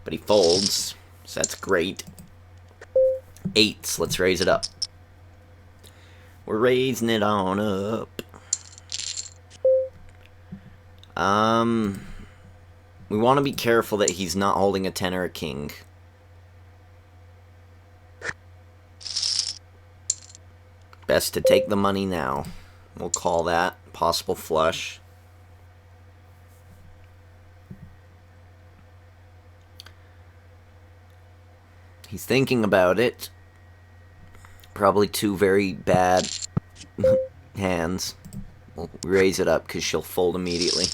But he folds, so that's great. 8s, let's raise it up. We're raising it on up. We want to be careful that he's not holding a 10 or a king. Best to take the money now. We'll call that possible flush. He's thinking about it. Probably 2 very bad hands. We'll raise it up because she'll fold immediately.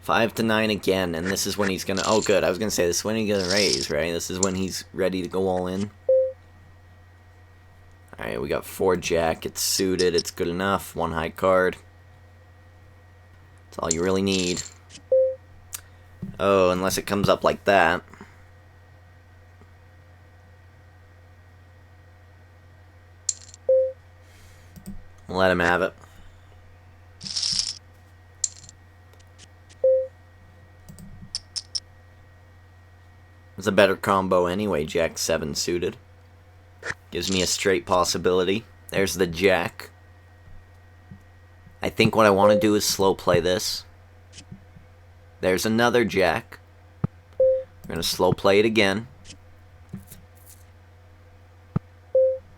5 to 9 again, and this is when he's gonna... Oh, good. I was gonna say, this is when he's gonna raise, right? This is when he's ready to go all in. Alright, we got 4 jack. It's suited. It's good enough. 1 high card. That's all you really need. Oh, unless it comes up like that. Let him have it. It's a better combo anyway, Jack 7 suited. Gives me a straight possibility. There's the Jack. I think what I want to do is slow play this. There's another Jack. We're going to slow play it again.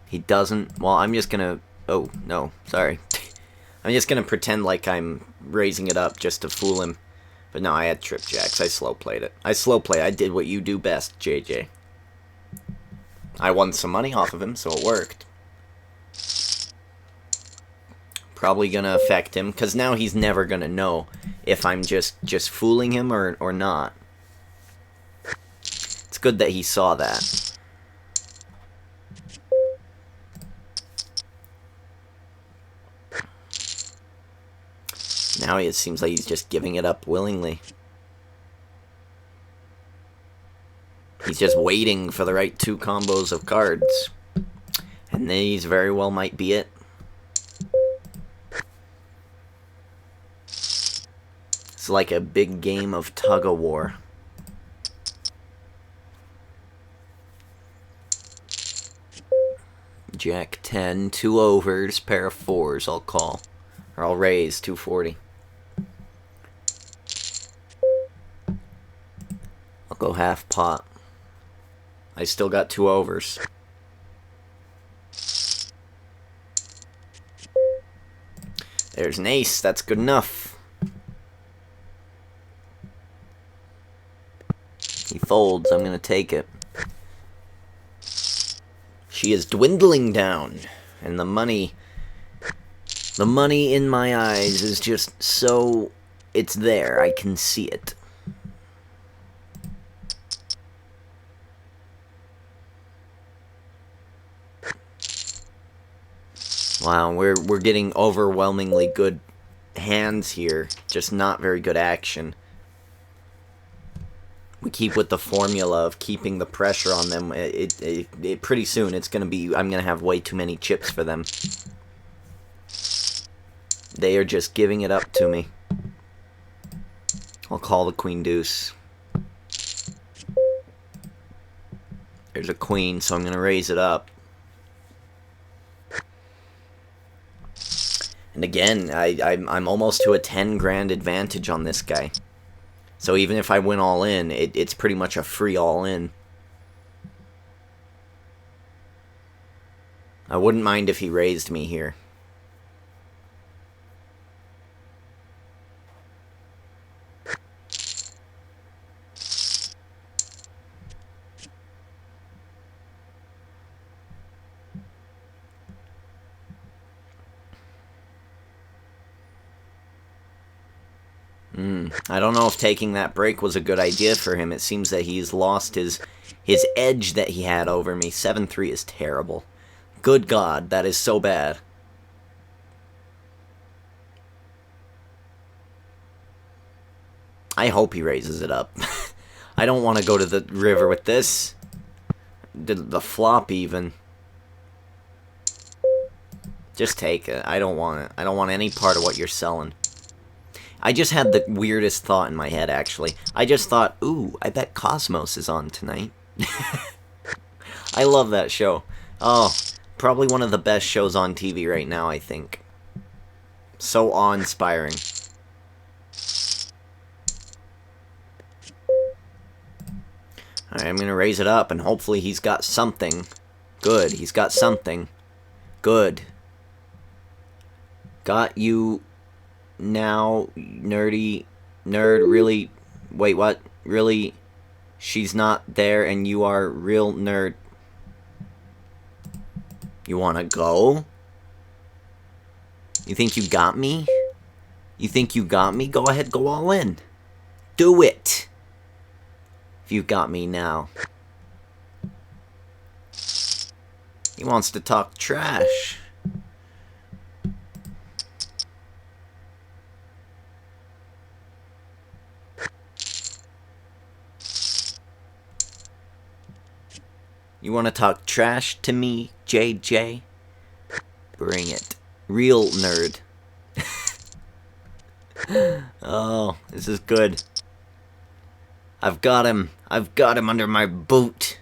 He doesn't... Well, I'm just going to... Oh, no, sorry. I'm just going to pretend like I'm raising it up just to fool him. But no, I had trip jacks. I slow played it. I slow play. I did what you do best, JJ. I won some money off of him, so it worked. Probably gonna affect him, because now he's never gonna know if I'm just fooling him or not. It's good that he saw that. Now it seems like he's just giving it up willingly. He's just waiting for the right 2 combos of cards. And these very well might be it. It's like a big game of tug-of-war. Jack 10, 2 overs, pair of 4s, I'll call. Or I'll raise 240. I'll go half pot. I still got 2 overs. There's an ace, that's good enough. He folds, I'm gonna take it. She is dwindling down, and the money in my eyes is just so... It's there, I can see it. Wow, we're getting overwhelmingly good hands here, just not very good action. We keep with the formula of keeping the pressure on them. It pretty soon it's gonna be... I'm gonna have way too many chips for them. They are just giving it up to me. I'll call the queen deuce. There's a queen, so I'm gonna raise it up. And again, I'm almost to a 10 grand advantage on this guy. So even if I win all in, it's pretty much a free all in. I wouldn't mind if he raised me here. I don't know if taking that break was a good idea for him. It seems that he's lost his edge that he had over me. 7-3 is terrible. Good God, that is so bad. I hope he raises it up. I don't want to go to the river with this. The flop even. Just take it. I don't want it. I don't want any part of what you're selling. I just had the weirdest thought in my head, actually. I just thought, ooh, I bet Cosmos is on tonight. I love that show. Oh, probably one of the best shows on TV right now, I think. So awe-inspiring. Alright, I'm gonna raise it up, and hopefully he's got something. Good, he's got something. Good. Got you... Now, nerd, really? Wait, what? Really? She's not there and you are real nerd. You wanna go? You think you got me? You think you got me? Go ahead, go all in. Do it! If you got me now. He wants to talk trash. You want to talk trash to me, JJ? Bring it. Real nerd. Oh, this is good. I've got him. I've got him under my boot.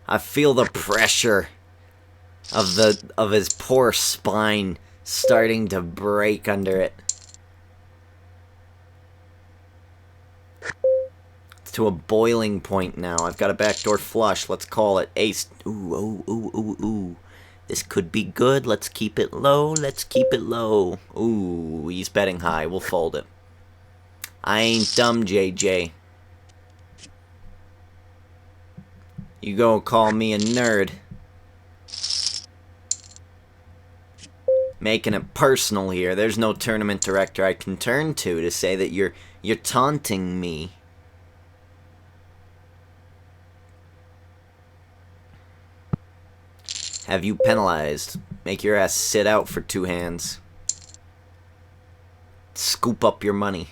I feel the pressure of his poor spine starting to break under it. It's to a boiling point now. I've got a backdoor flush. Let's call it ace. Ooh, ooh, ooh, ooh, ooh. This could be good. Let's keep it low. Let's keep it low. Ooh, he's betting high. We'll fold it. I ain't dumb, JJ. You go call me a nerd. Making it personal here. There's no tournament director I can turn to say that you're taunting me. Have you penalized? Make your ass sit out for 2 hands. Scoop up your money.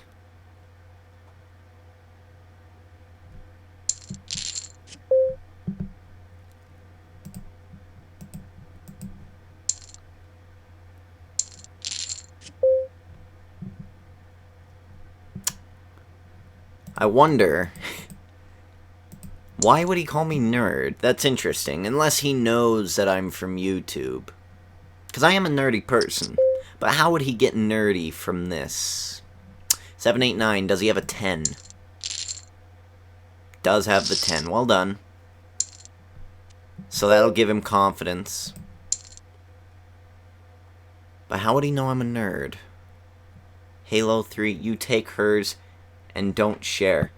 I wonder, why would he call me nerd? That's interesting, unless he knows that I'm from YouTube. Because I am a nerdy person, but how would he get nerdy from this? 789, does he have a 10? Does have the 10, well done. So that'll give him confidence. But how would he know I'm a nerd? Halo 3, you take hers and don't share.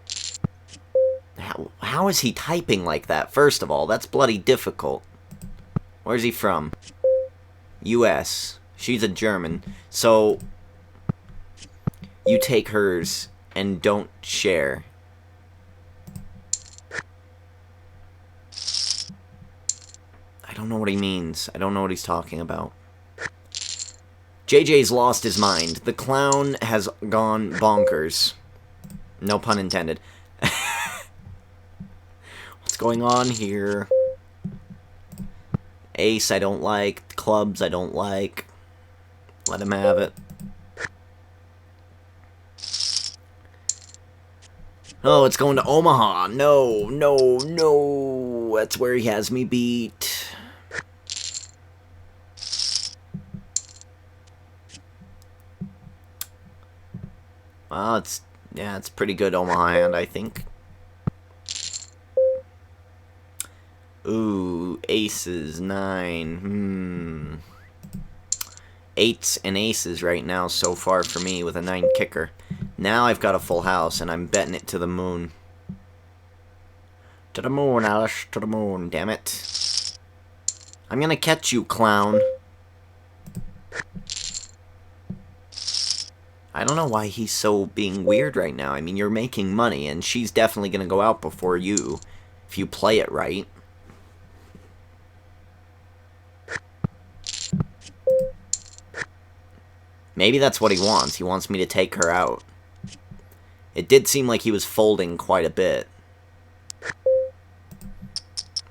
How is he typing like that, first of all? That's bloody difficult. Where's he from? US. She's a German. So, you take hers and don't share. I don't know what he means. I don't know what he's talking about. JJ's lost his mind. The clown has gone bonkers. No pun intended. What's going on here? Ace I don't like. Clubs I don't like. Let him have it. Oh, it's going to Omaha. No, no, no. That's where he has me beat. Well, it's pretty good Omaha hand, I think. Ooh, aces, 9. 8s and aces right now so far for me with a 9 kicker. Now I've got a full house and I'm betting it to the moon. To the moon, Alice, to the moon, damn it. I'm gonna catch you, clown. I don't know why he's so being weird right now. I mean, you're making money, and she's definitely going to go out before you, if you play it right. Maybe that's what he wants. He wants me to take her out. It did seem like he was folding quite a bit.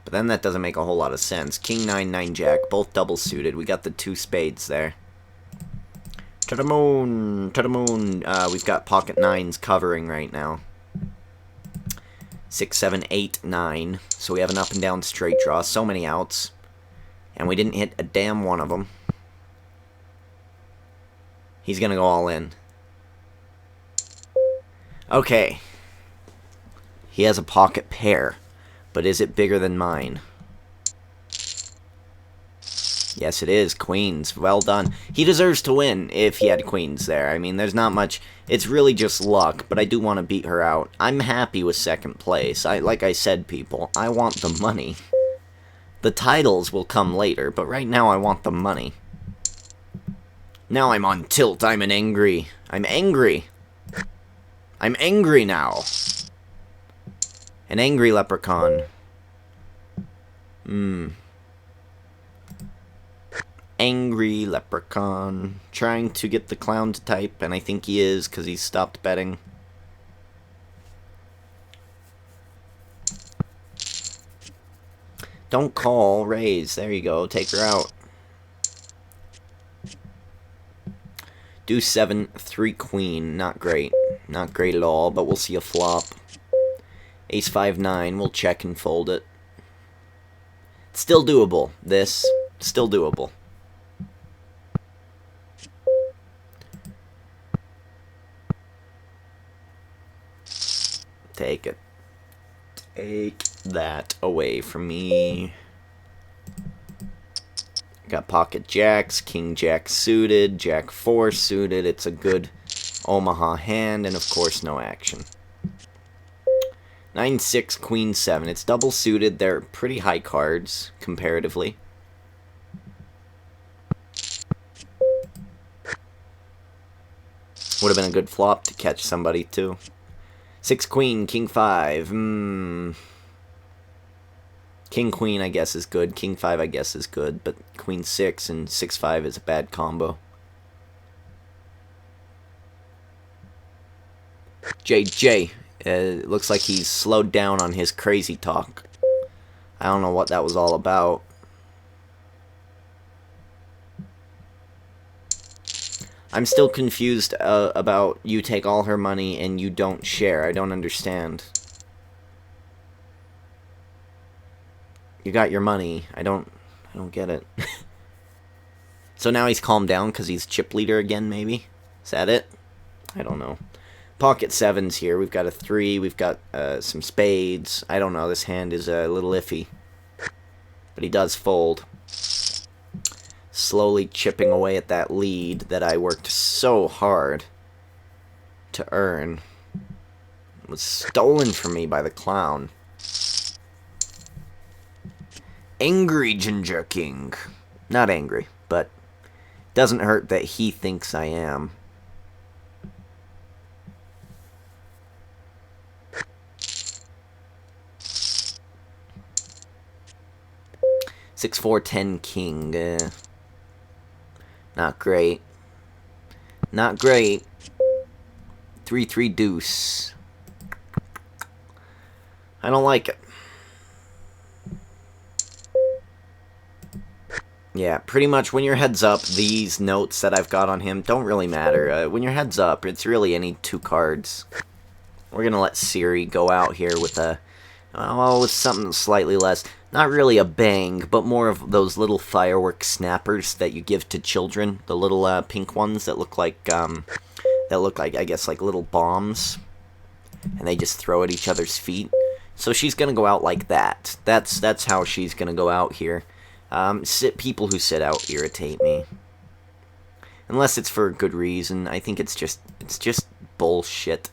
But then that doesn't make a whole lot of sense. King 9, 9 jack, both double suited. We got the 2 spades there. To the moon, to the moon. We've got pocket 9s covering right now. 6, 7, 8, 9. So we have an up and down straight draw. So many outs. And we didn't hit a damn one of them. He's gonna go all in. Okay. He has a pocket pair. But is it bigger than mine? Yes, it is. Queens. Well done. He deserves to win if he had queens there. I mean, there's not much. It's really just luck, but I do want to beat her out. I'm happy with second place. Like I said, people, I want the money. The titles will come later, but right now I want the money. Now I'm on tilt. I'm angry. I'm angry now. An angry leprechaun. Angry leprechaun. Trying to get the clown to type, and I think he is, because he's stopped betting. Don't call, raise. There you go, take her out. Deuce 7, 3 queen. Not great. Not great at all, but we'll see a flop. Ace 5, 9. We'll check and fold it. Still doable. This. Still doable. Take it. Take that away from me. Got pocket jacks, king jack suited, jack 4 suited. It's a good Omaha hand, and of course no action. 9-6, queen 7. It's double suited. They're pretty high cards, comparatively. Would have been a good flop to catch somebody, too. 6 queen, king 5. King queen, I guess, is good. King 5, I guess, is good. But queen 6 and 6-5 is a bad combo. JJ. It looks like he's slowed down on his crazy talk. I don't know what that was all about. I'm still confused about you take all her money and you don't share. I don't understand. You got your money. I don't get it. So now he's calmed down because he's chip leader again, maybe? Is that it? I don't know. Pocket 7s here. We've got a 3. We've got some spades. I don't know. This hand is a little iffy. But he does fold. Slowly chipping away at that lead that I worked so hard to earn. It was stolen from me by the clown. Angry Ginger King. Not angry, but doesn't hurt that he thinks I am. Six, 4, 10 king. Not great. Not great. 3, 3 deuce. I don't like it. Yeah, pretty much when your head's up, these notes that I've got on him don't really matter. When your head's up, it's really any 2 cards. We're gonna let Siri go out here with a... with something slightly less. Not really a bang, but more of those little firework snappers that you give to children. The little pink ones that look like, I guess, like little bombs. And they just throw at each other's feet. So she's gonna go out like that. That's how she's gonna go out here. People who sit out irritate me. Unless it's for a good reason. I think it's just bullshit.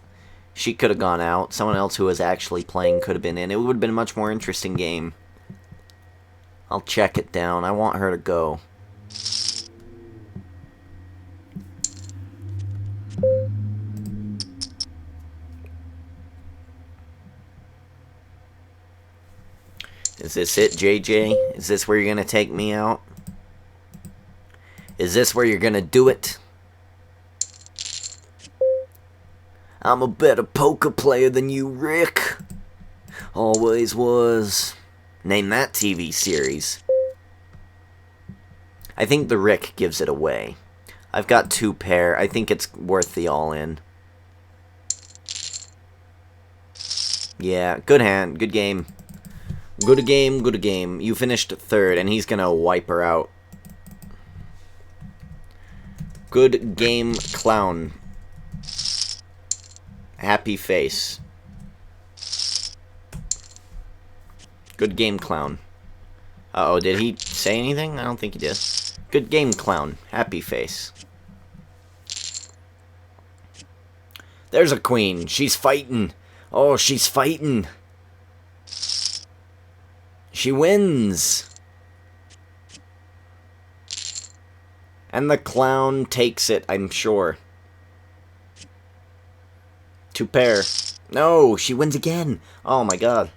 She could have gone out. Someone else who was actually playing could have been in. It would have been a much more interesting game. I'll check it down. I want her to go. Is this it, JJ? Is this where you're gonna take me out? Is this where you're gonna do it? I'm a better poker player than you, Rick. Always was. Name that TV series. I think the Rick gives it away. I've got 2 pair. I think it's worth the all-in. Yeah, good hand. Good game. Good game, good game. You finished 3rd, and he's gonna wipe her out. Good game, clown. Happy face. Good game, clown. Uh-oh, did he say anything? I don't think he did. Good game, clown. Happy face. There's a queen. She's fighting. Oh, she's fighting. She wins. And the clown takes it, I'm sure. Two pair. No, she wins again. Oh my god.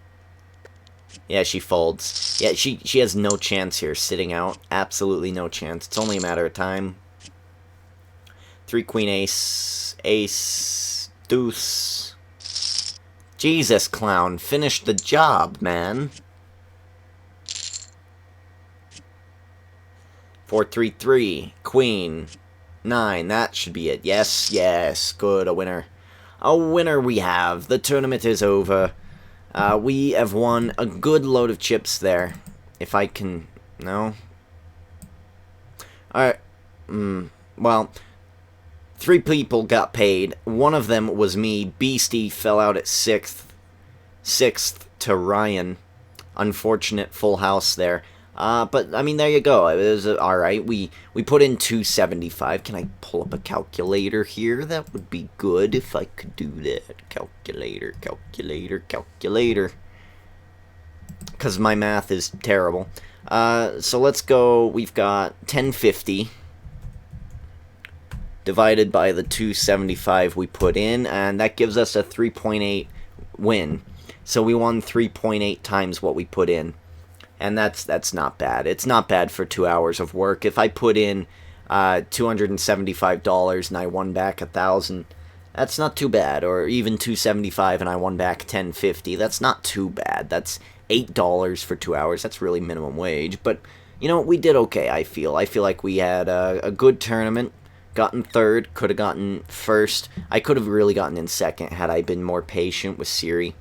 Yeah, she folds. Yeah, she has no chance here sitting out. Absolutely no chance. It's only a matter of time. 3 queen ace. Ace. Deuce. Jesus, clown. Finish the job, man. 4 3 3. Queen. 9. That should be it. Yes, yes. Good. A winner. A winner we have. The tournament is over. We have won a good load of chips there. If I can... No? Alright. Well, 3 people got paid. One of them was me. Beastie fell out at 6th. 6th to Ryan. Unfortunate full house there. But, I mean, there you go. It was alright. We put in 275. Can I pull up a calculator here? That would be good if I could do that. Calculator, calculator, calculator. Because my math is terrible. So let's go. We've got 1050 divided by the 275 we put in, and that gives us a 3.8 win. So we won 3.8 times what we put in. And that's not bad. It's not bad for 2 hours of work. If I put in $275 and I won back $1,000, that's not too bad. Or even $275 and I won back $10.50, that's not too bad. That's $8 for 2 hours. That's really minimum wage. But, you know, we did okay, I feel. I feel like we had a good tournament. Gotten third, could have gotten first. I could have really gotten in second had I been more patient with Siri.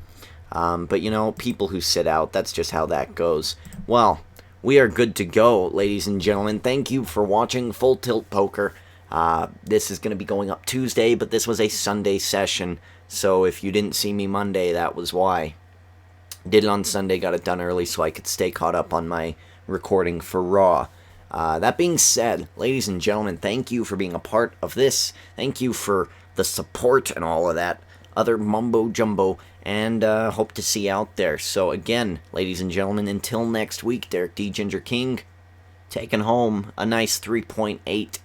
But, you know, people who sit out, that's just how that goes. Well, we are good to go, ladies and gentlemen. Thank you for watching Full Tilt Poker. This is going to be going up Tuesday, but this was a Sunday session. So if you didn't see me Monday, that was why. Did it on Sunday, got it done early so I could stay caught up on my recording for Raw. That being said, ladies and gentlemen, thank you for being a part of this. Thank you for the support and all of that other mumbo-jumbo, and hope to see you out there. So again, ladies and gentlemen, until next week, Derek D. Ginger King, taking home a nice 3.8